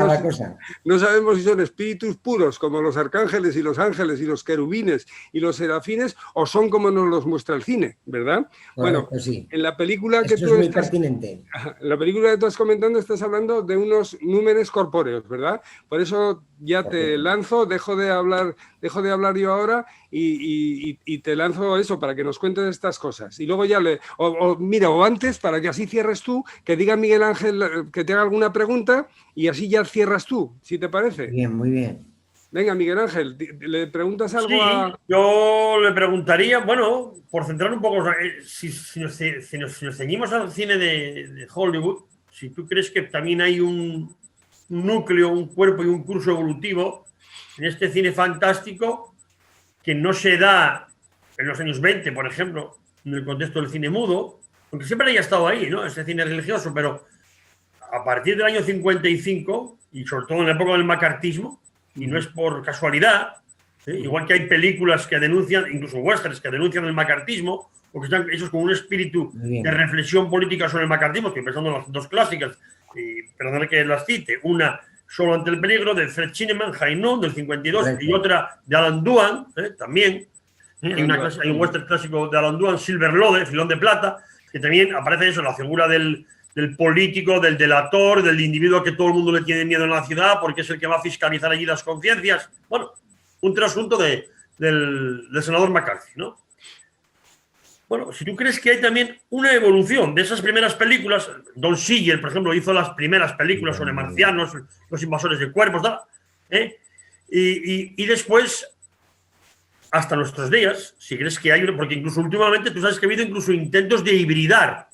no sabemos si son espíritus puros como los arcángeles y los ángeles y los querubines y los serafines, o son como nos los muestra el cine, ¿verdad? Bueno, pues sí. En la película que tú estás, en la película que tú estás comentando, estás hablando de unos números corpóreos, ¿verdad? Por eso ya te lanzo, dejo de hablar yo ahora y te lanzo eso para que nos cuentes estas cosas. Y luego ya mira, o antes, para que así cierres tú, que diga Miguel Ángel que te haga alguna pregunta y así ya cierras tú, si te parece.
Bien, muy bien.
Venga, Miguel Ángel, ¿le preguntas algo
a...? Yo le preguntaría, bueno, por centrar un poco, si nos ceñimos al cine de Hollywood, si tú crees que también hay un núcleo, un cuerpo y un curso evolutivo en este cine fantástico que no se da en los años 20, por ejemplo, en el contexto del cine mudo, aunque siempre haya estado ahí, ¿no? Ese cine religioso, pero a partir del año 55, y sobre todo en la época del macartismo, y no es por casualidad, igual que hay películas que denuncian, incluso westerns, que denuncian el macartismo, o que están hechos con un espíritu de reflexión política sobre el macartismo, estoy pensando en las dos clásicas, y perdón que las cite, una Solo ante el peligro, de Fred Zinnemann, Hainou, del 52, y otra de Alan Dwan, también. Hay un western clásico de Alan Dwan, Silver Lode, Filón de Plata, que también aparece eso, la figura del político, del delator, del individuo que todo el mundo le tiene miedo en la ciudad porque es el que va a fiscalizar allí las conciencias. Bueno, un trasunto del senador McCarthy, ¿no? Bueno, si tú crees que hay también una evolución de esas primeras películas, Don Siegel, por ejemplo, hizo las primeras películas sobre marcianos, los invasores de cuerpos, ¿no? Y después, hasta nuestros días, si crees que hay uno, porque incluso últimamente tú sabes que ha habido incluso intentos de hibridar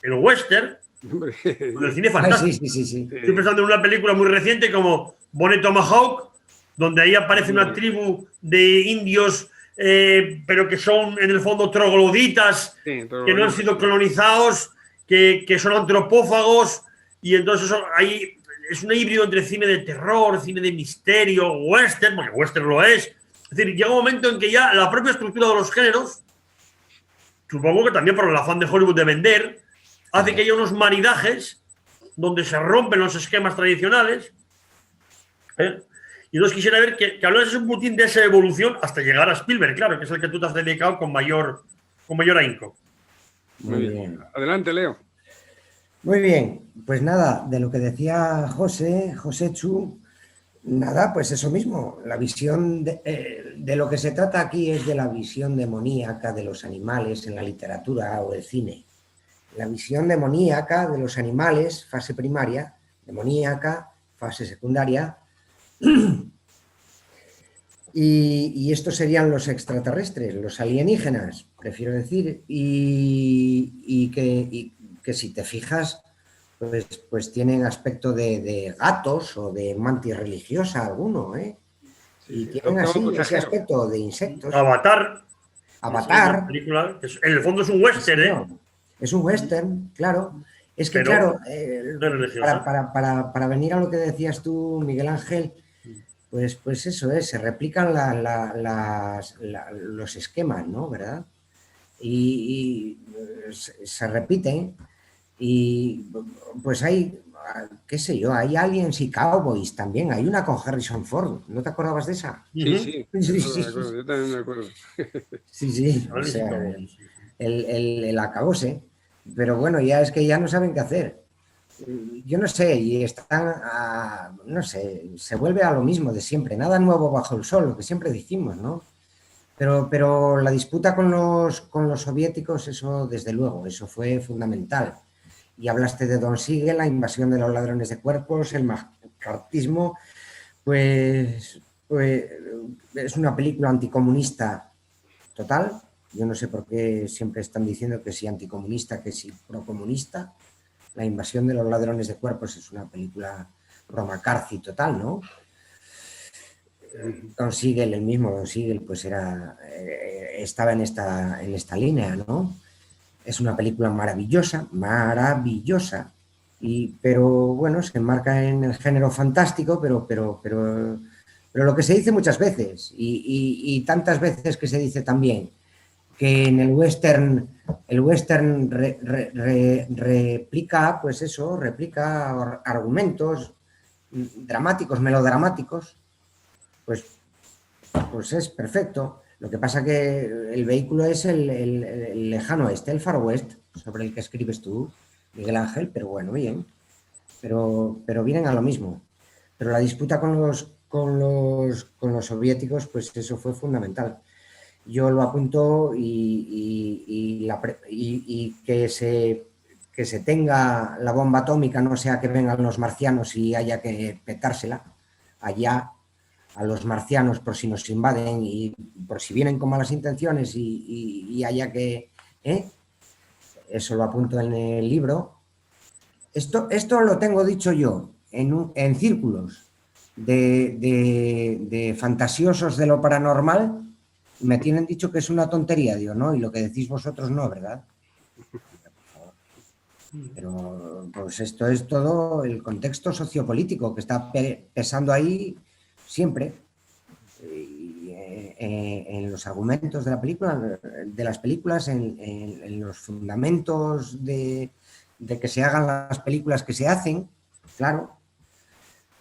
el western con el cine fantástico. Sí. Estoy pensando en una película muy reciente como Bonnie Tomahawk, donde ahí aparece una tribu de indios pero que son en el fondo trogloditas,
Sí,
que no han sido colonizados, que son antropófagos, y entonces ahí es un híbrido entre cine de terror, cine de misterio, western, porque western lo es. Es decir, llega un momento en que ya la propia estructura de los géneros, supongo que también por el afán de Hollywood de vender, hace que haya unos maridajes donde se rompen los esquemas tradicionales. Y entonces quisiera ver que hablas un poquitín de esa evolución hasta llegar a Spielberg, claro, que es el que tú te has dedicado con mayor ahínco.
Muy bien. Adelante, Leo.
Muy bien, pues nada, de lo que decía José Chu, nada, pues eso mismo, la visión de lo que se trata aquí es de la visión demoníaca de los animales en la literatura o el cine. La visión demoníaca de los animales, fase primaria, demoníaca, fase secundaria, y estos serían los extraterrestres, los alienígenas, prefiero decir, y que si te fijas, pues tienen aspecto de gatos o de mantis religiosa alguno, ¿eh? Y tienen así ese aspecto de insectos.
Avatar.
Avatar.
Película, que en el fondo es un western,
sí, no, es un western, claro. Es que,
pero,
claro, para venir a lo que decías tú, Miguel Ángel, pues eso es, se replican los esquemas, ¿no? ¿Verdad? Y se repiten y pues hay, qué sé yo, hay aliens y cowboys también. Hay una con Harrison Ford, ¿no te acordabas de esa?
Sí, yo también me acuerdo.
Sí, o sea, el acabose. Pero bueno, ya es que ya no saben qué hacer. Yo no sé, y están, no sé, se vuelve a lo mismo de siempre, nada nuevo bajo el sol, lo que siempre decimos, ¿no? Pero la disputa con los soviéticos, eso desde luego, eso fue fundamental. Y hablaste de Don Siegel, la invasión de los ladrones de cuerpos, el macartismo, pues es una película anticomunista total. Yo no sé por qué siempre están diciendo que si anticomunista, que si procomunista. La invasión de los ladrones de cuerpos es una película pro McCarthy total, ¿no? Don Siegel, el mismo Don Siegel, pues estaba en esta línea, ¿no? Es una película maravillosa, pero bueno, se enmarca en el género fantástico, pero lo que se dice muchas veces, y tantas veces que se dice también, que en el western replica, pues eso, replica argumentos dramáticos, melodramáticos, pues es perfecto. Lo que pasa que el vehículo es el lejano oeste, el Far West, sobre el que escribes tú, Miguel Ángel, pero bueno, bien. Pero vienen a lo mismo. Pero la disputa con los soviéticos, pues eso fue fundamental. Yo lo apunto y que se tenga la bomba atómica, no sea que vengan los marcianos y haya que petársela allá a los marcianos por si nos invaden y por si vienen con malas intenciones y haya que... Eso lo apunto en el libro. Esto lo tengo dicho yo en círculos de fantasiosos de lo paranormal. Me tienen dicho que es una tontería, digo, ¿no? Y lo que decís vosotros no, ¿verdad? Pero pues esto es todo el contexto sociopolítico que está pesando ahí siempre. En los argumentos de las películas, en los fundamentos de que se hagan las películas que se hacen, claro.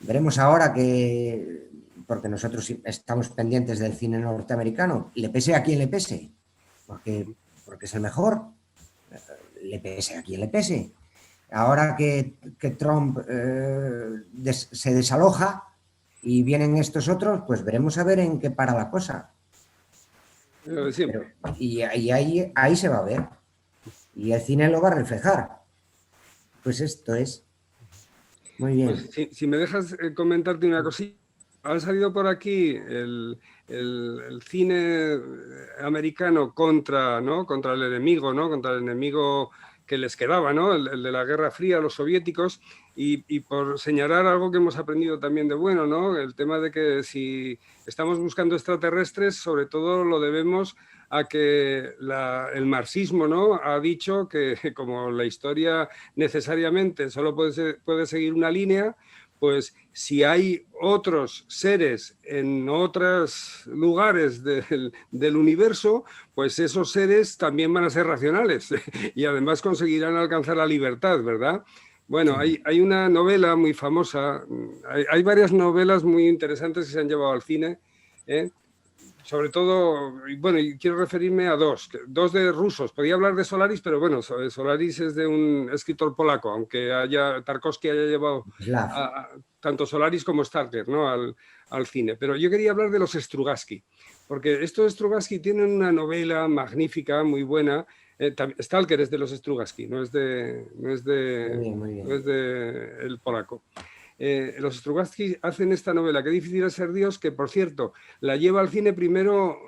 Veremos ahora que, porque nosotros estamos pendientes del cine norteamericano, le pese a quien le pese, porque es el mejor, le pese a quien le pese. Ahora que Trump se desaloja y vienen estos otros, pues veremos a ver en qué para la cosa. Y ahí se va a ver. Y el cine lo va a reflejar. Pues esto es. Muy bien.
Pues, si me dejas comentarte una cosita. Ha salido por aquí el cine americano contra el enemigo, ¿no? Contra el enemigo que les quedaba, ¿no? El de la Guerra Fría, los soviéticos, y por señalar algo que hemos aprendido también de bueno, ¿no? El tema de que si estamos buscando extraterrestres, sobre todo lo debemos a que el marxismo, ¿no? Ha dicho que como la historia necesariamente solo puede seguir una línea, pues si hay otros seres en otros lugares del universo, pues esos seres también van a ser racionales y además conseguirán alcanzar la libertad, ¿verdad? Bueno, hay una novela muy famosa, hay varias novelas muy interesantes que se han llevado al cine, ¿eh? Sobre todo, bueno, y quiero referirme a dos de rusos. Podía hablar de Solaris, pero bueno, Solaris es de un escritor polaco, aunque Tarkovsky haya llevado tanto Solaris como Starker, ¿no? al cine. Pero yo quería hablar de los Strugatsky, porque estos Strugatsky tienen una novela magnífica, muy buena. Stalker es de los Strugatsky, no es de el polaco. Los Strugatsky hacen esta novela, Qué difícil es ser Dios, que por cierto la lleva al cine primero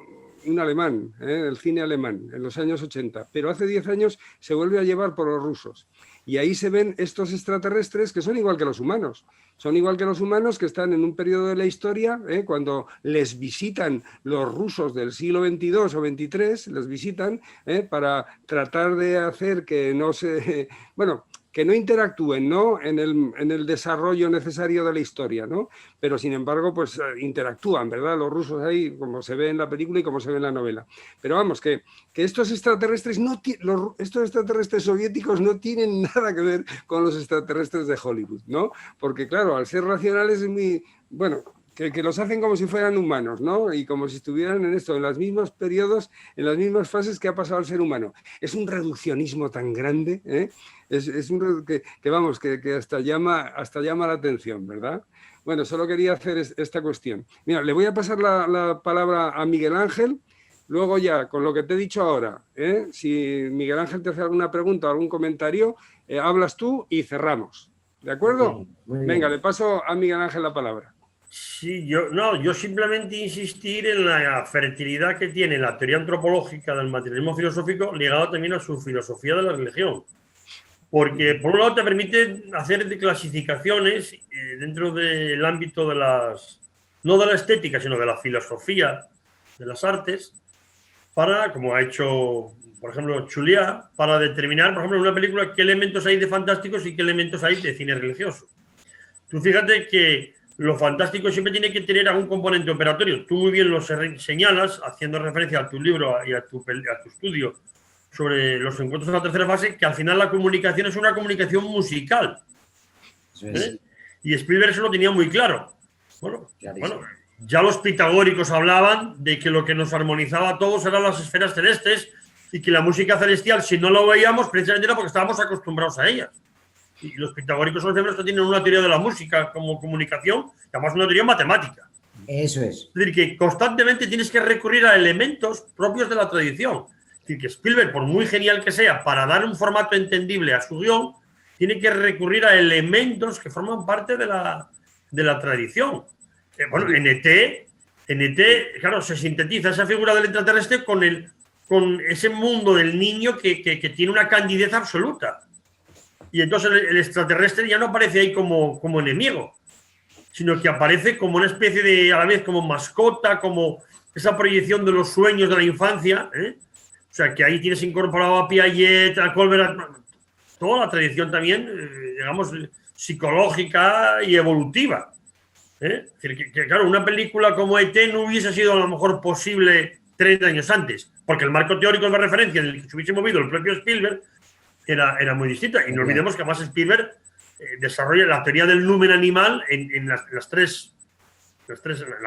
un alemán, el cine alemán, en los años 80, pero hace 10 años se vuelve a llevar por los rusos. Y ahí se ven estos extraterrestres que son igual que los humanos. Son igual que los humanos que están en un periodo de la historia, cuando les visitan los rusos del siglo XXII o XXIII, les visitan para tratar de hacer que no se... Bueno, que no interactúen, ¿no? en el desarrollo necesario de la historia, ¿no? Pero sin embargo, pues interactúan, ¿verdad? Los rusos ahí, como se ve en la película y como se ve en la novela. Pero vamos, que estos extraterrestres, estos extraterrestres soviéticos no tienen nada que ver con los extraterrestres de Hollywood, ¿no? Porque claro, al ser racionales es muy... Bueno, que los hacen como si fueran humanos, ¿no? Y como si estuvieran en esto, en los mismos periodos, en las mismas fases que ha pasado el ser humano. Es un reduccionismo tan grande, ¿eh? Vamos, que hasta llama la atención, ¿verdad? Bueno, solo quería hacer esta cuestión. Mira, le voy a pasar la palabra a Miguel Ángel, luego ya, con lo que te he dicho ahora, si Miguel Ángel te hace alguna pregunta o algún comentario, hablas tú y cerramos. ¿De acuerdo?
Muy bien.
Venga, le paso a Miguel Ángel la palabra.
Sí, yo simplemente insistir en la fertilidad que tiene la teoría antropológica del materialismo filosófico ligado también a su filosofía de la religión. Porque por un lado te permite hacer clasificaciones dentro del ámbito de no de la estética, sino de la filosofía de las artes, para, como ha hecho, por ejemplo, Chuliá, para determinar, por ejemplo, en una película qué elementos hay de fantásticos y qué elementos hay de cine religioso. Tú fíjate que lo fantástico siempre tiene que tener algún componente operatorio. Tú muy bien lo señalas, haciendo referencia a tu libro y a tu estudio sobre los encuentros de la tercera fase, que al final la comunicación es una comunicación musical. ¿Eh? Y Spielberg eso lo tenía muy claro. Bueno, ya los pitagóricos hablaban de que lo que nos armonizaba a todos eran las esferas celestes y que la música celestial, si no lo veíamos, precisamente era porque estábamos acostumbrados a ellas. Y los pitagóricos son los que tienen una teoría de la música como comunicación, y además una teoría matemática.
Eso es.
Es decir, que constantemente tienes que recurrir a elementos propios de la tradición. Es decir, que Spielberg, por muy genial que sea, para dar un formato entendible a su guión, tiene que recurrir a elementos que forman parte de la tradición. Bueno, en ET, claro, se sintetiza esa figura del extraterrestre con ese mundo del niño que tiene una candidez absoluta. Y entonces el extraterrestre ya no aparece ahí como enemigo, sino que aparece como una especie de, a la vez, como mascota, como esa proyección de los sueños de la infancia, ¿eh? O sea, que ahí tienes incorporado a Piaget, a Colbert, toda la tradición también, digamos, psicológica y evolutiva. Es decir, que claro, una película como ET no hubiese sido a lo mejor posible 30 años antes, porque el marco teórico de referencia en el que se hubiese movido el propio Spielberg era muy distinta. Y no olvidemos que además Spielberg desarrolla la teoría del numen animal en la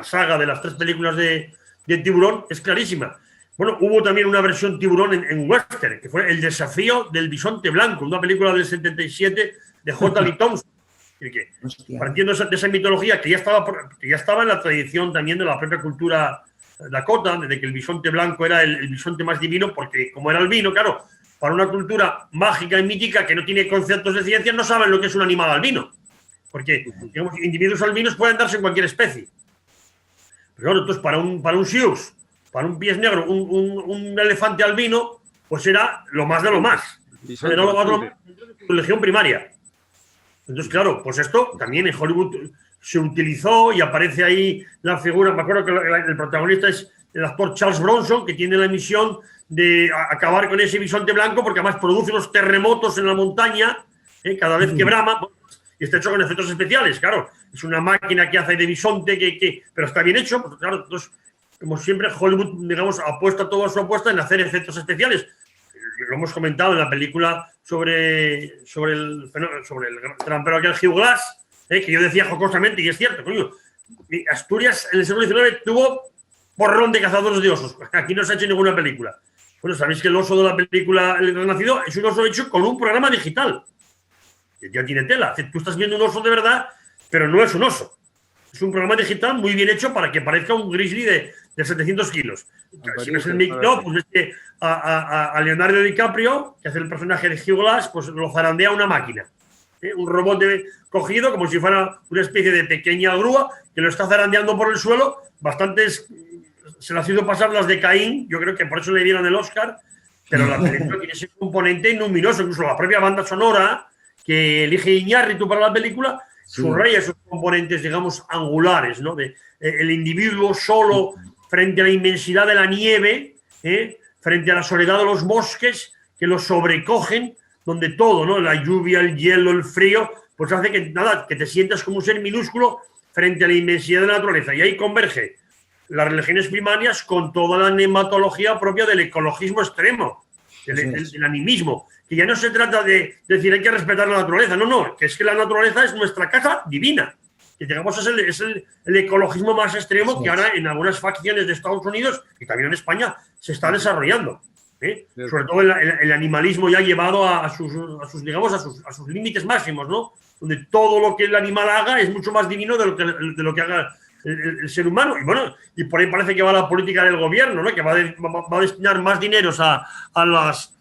saga de las tres películas de Tiburón, es clarísima. Bueno, hubo también una versión Tiburón en western, que fue El desafío del bisonte blanco, una película del 77 de J. Lee Thompson. Que, partiendo de esa mitología que ya estaba en la tradición también de la propia cultura dakota, de que el bisonte blanco era el bisonte más divino, porque como era albino, claro, para una cultura mágica y mítica que no tiene conceptos de ciencia, no saben lo que es un animal albino. Porque, digamos, individuos albinos pueden darse en cualquier especie. Pero claro, entonces para un Sioux, para un pies negro, un elefante albino, pues era lo más de lo más. religión primaria. Entonces, claro, pues esto también en Hollywood se utilizó y aparece ahí la figura. Me acuerdo que el protagonista es el actor Charles Bronson, que tiene la misión de acabar con ese bisonte blanco, porque además produce unos terremotos en la montaña, cada vez que brama, y está hecho con efectos especiales, claro. Es una máquina que hace de bisonte, pero está bien hecho, porque claro, entonces, como siempre, Hollywood, digamos, apuesta toda su apuesta en hacer efectos especiales. Lo hemos comentado en la película sobre el trampero aquel Hugh Glass, que yo decía jocosamente, y es cierto, coño, Asturias en el siglo XIX tuvo porrón de cazadores de osos. Aquí no se ha hecho ninguna película. Bueno, sabéis que el oso de la película El Renacido es un oso hecho con un programa digital. Que ya tiene tela. Tú estás viendo un oso de verdad, pero no es un oso. Es un programa digital muy bien hecho para que parezca un grizzly de 700 kilos. Si no es el micro, pues a Leonardo DiCaprio, que hace el personaje de Hugh Glass, pues lo zarandea una máquina. Un robot cogido como si fuera una especie de pequeña grúa que lo está zarandeando por el suelo. Bastantes se las hizo pasar las de Caín, yo creo que por eso le dieron el Oscar, pero la película tiene ese componente luminoso, incluso la propia banda sonora que elige Iñárritu para la película subraya esos componentes, digamos, angulares, ¿no? El individuo solo frente a la inmensidad de la nieve, frente a la soledad de los bosques que lo sobrecogen, donde todo, ¿no? La lluvia, el hielo, el frío, pues hace que te sientas como un ser minúsculo frente a la inmensidad de la naturaleza. Y ahí converge las religiones primarias con toda la nematología propia del ecologismo extremo, del animismo, que ya no se trata de decir hay que respetar la naturaleza, no, que es que la naturaleza es nuestra casa divina, que digamos es el ecologismo más extremo que ahora en algunas facciones de Estados Unidos y también en España se está desarrollando. Sobre todo el animalismo ya llevado a sus límites máximos, ¿no? Donde todo lo que el animal haga es mucho más divino de lo que haga el ser humano. Y bueno, y por ahí parece que va la política del gobierno, ¿no? Que va a destinar más dineros a las,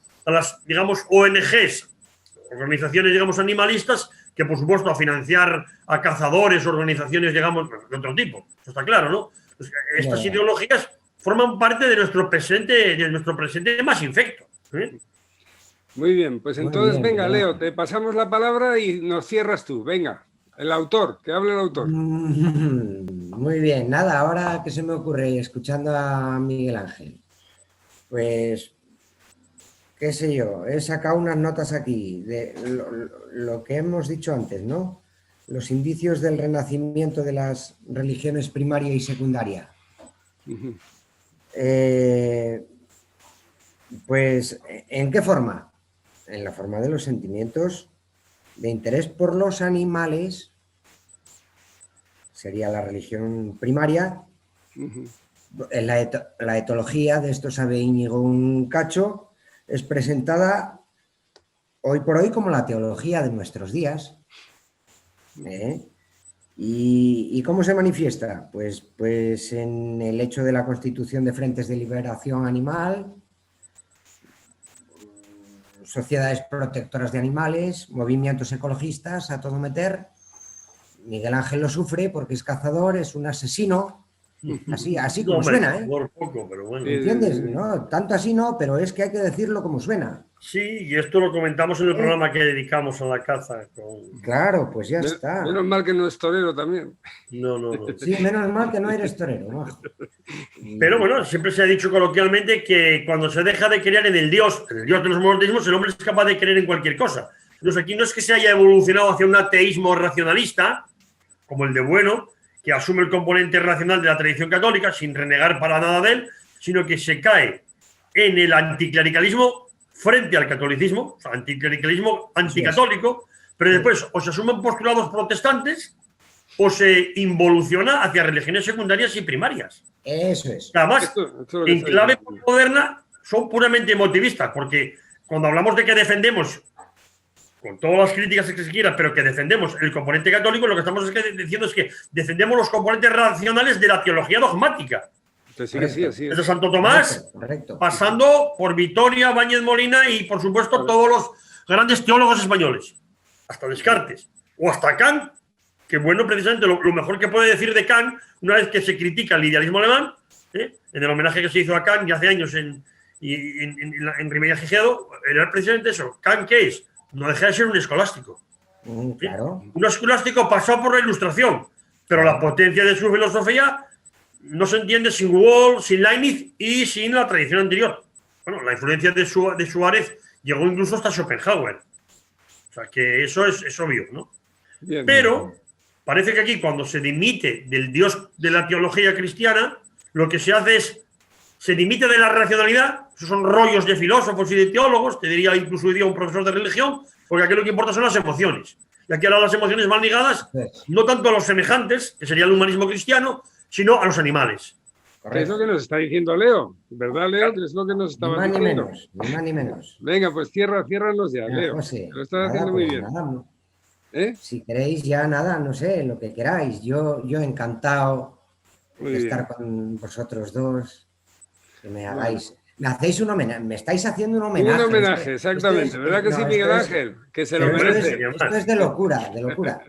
digamos, ONGs, organizaciones, digamos, animalistas, que por supuesto a financiar a cazadores, organizaciones, digamos, de otro tipo. Eso está claro, ¿no? Pues estas ideologías forman parte de nuestro presente más infecto.
Muy bien, pues entonces venga, Leo, te pasamos la palabra y nos cierras tú. Venga, el autor, que hable el autor.
Muy bien, nada, ahora que se me ocurre escuchando a Miguel Ángel, pues, qué sé yo, he sacado unas notas aquí de lo que hemos dicho antes, ¿no? Los indicios del renacimiento de las religiones primaria y secundaria. Pues, ¿en qué forma? En la forma de los sentimientos de interés por los animales, sería la religión primaria. La etología, de esto sabe Íñigo un cacho, es presentada hoy por hoy como la teología de nuestros días. ¿Y cómo se manifiesta? Pues en el hecho de la constitución de frentes de liberación animal, sociedades protectoras de animales, movimientos ecologistas a todo meter. Miguel Ángel lo sufre porque es cazador, es un asesino, así como suena,
Por poco, pero bueno.
¿Entiendes? No, tanto así no, pero es que hay que decirlo como suena.
Sí, y esto lo comentamos en el programa que dedicamos a la caza.
Claro, pues ya está.
Menos mal que no es torero también.
No.
Sí, menos mal que no eres torero, majo.
Pero bueno, siempre se ha dicho coloquialmente que cuando se deja de creer en el Dios de los monoteísmos, el hombre es capaz de creer en cualquier cosa. Entonces aquí no es que se haya evolucionado hacia un ateísmo racionalista, como el de Bueno, que asume el componente racional de la tradición católica sin renegar para nada de él, sino que se cae en el anticlericalismo frente al catolicismo, o sea, anticlericalismo anticatólico, pero después o se asumen postulados protestantes o se involuciona hacia religiones secundarias y primarias.
Eso es.
Además, en clave moderna son puramente emotivistas, porque cuando hablamos de que defendemos, con todas las críticas que se quieran, pero que defendemos el componente católico, lo que estamos diciendo es que defendemos los componentes racionales de la teología dogmática.
Sí,
desde Santo Tomás,
correcto.
pasando por Vitoria, Báñez Molina y, por supuesto, todos los grandes teólogos españoles, hasta Descartes, o hasta Kant, que bueno, precisamente lo mejor que puede decir de Kant, una vez que se critica el idealismo alemán, en el homenaje que se hizo a Kant ya hace años en y en Ribera Gigedo era precisamente eso. Kant, ¿qué es? No deja de ser un escolástico.
Claro.
Un escolástico pasó por la Ilustración, pero la potencia de su filosofía no se entiende sin Wall, sin Leibniz y sin la tradición anterior. Bueno, la influencia de Suárez llegó incluso hasta Schopenhauer. O sea, que eso es obvio, ¿no?
Bien,
pero parece que aquí, cuando se dimite del Dios de la teología cristiana, lo que se hace es, se dimite de la racionalidad, esos son rollos de filósofos y de teólogos, te diría incluso hoy día un profesor de religión, porque aquí lo que importa son las emociones. Y aquí ahora las emociones van ligadas no tanto a los semejantes, que sería el humanismo cristiano, sino a los animales.
¿Qué es lo que nos está diciendo Leo? ¿Verdad, Leo? ¿Qué es lo que nos estaba
Ni más
diciendo?
ni menos, ni más ni menos.
Venga, pues ciérranos ya, Leo.
José,
Lo estás
nada,
haciendo muy
pues
bien.
nada, no.
¿Eh?
Si queréis ya nada, no sé, lo que queráis. Yo encantado
Muy
de
bien.
estar con vosotros dos. Que me hagáis. Me hacéis un homenaje, me estáis haciendo un homenaje.
Un homenaje, exactamente. ¿Verdad que sí, Miguel Ángel? Que se lo
pero
merece.
esto es de locura, de locura.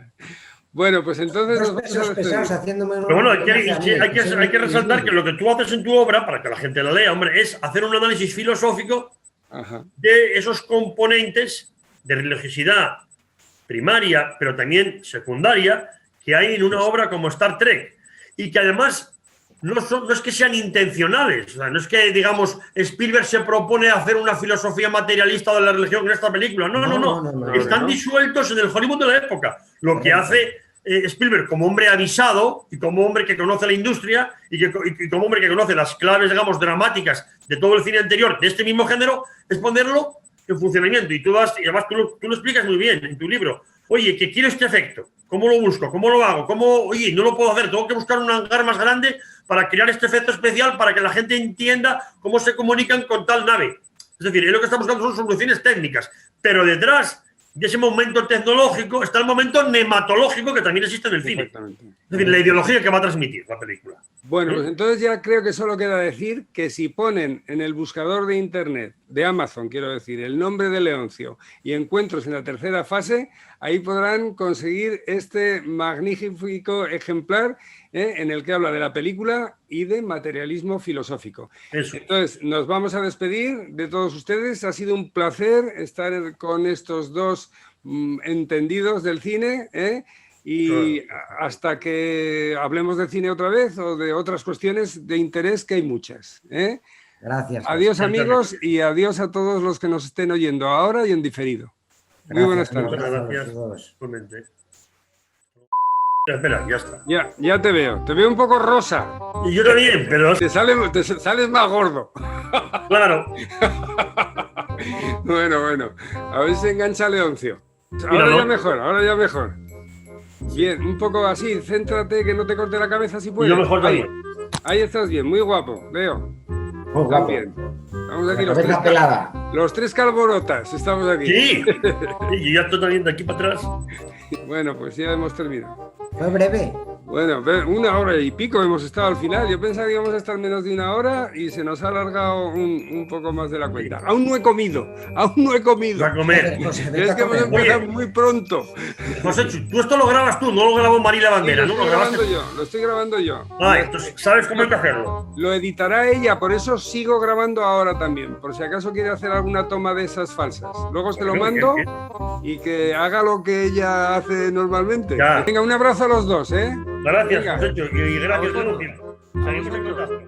Bueno, pues entonces
Dos
nos vamos a
pesos pesados
despedir.
haciéndome un
Pero bueno,
homenaje a mí,
hay que resaltar que lo que tú haces en tu obra, para que la gente la lea, hombre, es hacer un análisis filosófico
Ajá.
de esos componentes de religiosidad primaria, pero también secundaria, que hay en una obra como Star Trek. Y que además no es que sean intencionales. O sea, no es que, digamos, Spielberg se propone hacer una filosofía materialista de la religión en esta película. No. Están disueltos en el Hollywood de la época. Lo que hace Spielberg, como hombre avisado y como hombre que conoce la industria y como hombre que conoce las claves, digamos, dramáticas de todo el cine anterior de este mismo género, es ponerlo en funcionamiento. Y además tú lo explicas muy bien en tu libro. Oye, que quiero este efecto. ¿Cómo lo busco? ¿Cómo lo hago? Oye, no lo puedo hacer. Tengo que buscar un hangar más grande para crear este efecto especial para que la gente entienda cómo se comunican con tal nave. Es decir, lo que estamos buscando son soluciones técnicas. Pero detrás de ese momento tecnológico está el momento nematológico que también existe en el cine. Es decir, la ideología que va a transmitir la película.
Bueno, pues entonces ya creo que solo queda decir que si ponen en el buscador de Internet, de Amazon, quiero decir, el nombre de Leoncio y encuentros en la tercera fase, ahí podrán conseguir este magnífico ejemplar en el que habla de la película y de materialismo filosófico.
Eso.
Entonces, nos vamos a despedir de todos ustedes. Ha sido un placer estar con estos dos entendidos del cine, y hasta que hablemos de cine otra vez o de otras cuestiones de interés, que hay muchas.
Gracias.
Adiós, amigos, y adiós a todos los que nos estén oyendo ahora y en diferido. Muy buenas tardes.
Gracias. Espera, ya está.
Ya te veo un poco rosa.
Y yo también, pero...
Te sales más gordo.
Claro.
Bueno. A ver si se engancha Leoncio. Ahora ya mejor. Bien, un poco así, céntrate, que no te corte la cabeza si puedes.
Yo mejor también.
Ahí estás bien, muy guapo, Leo.
Muy guapo.
Bien. Estamos aquí los tres calborotas, estamos aquí.
Sí, y ya estoy también de aquí para atrás.
Bueno, pues ya hemos terminado.
Fue breve.
Bueno, 1 hora y pico hemos estado al final. Yo pensaba que íbamos a estar menos de 1 hora y se nos ha alargado un poco más de la cuenta. Aún no he comido.
A comer.
Es que hemos empezado muy pronto.
José, tú esto lo grabas tú, no lo grabó Marila Bandera,
Sí,
¿no?
lo estoy grabando yo.
Entonces, ¿sabes cómo hay que hacerlo?
Lo editará ella, por eso sigo grabando ahora también, por si acaso quiere hacer alguna toma de esas falsas. Luego se lo mando y que haga lo que ella hace normalmente.
Ya.
Venga, un abrazo a los dos,
Gracias,
Venga.
José, y gracias de nuevo. Seguimos en contacto.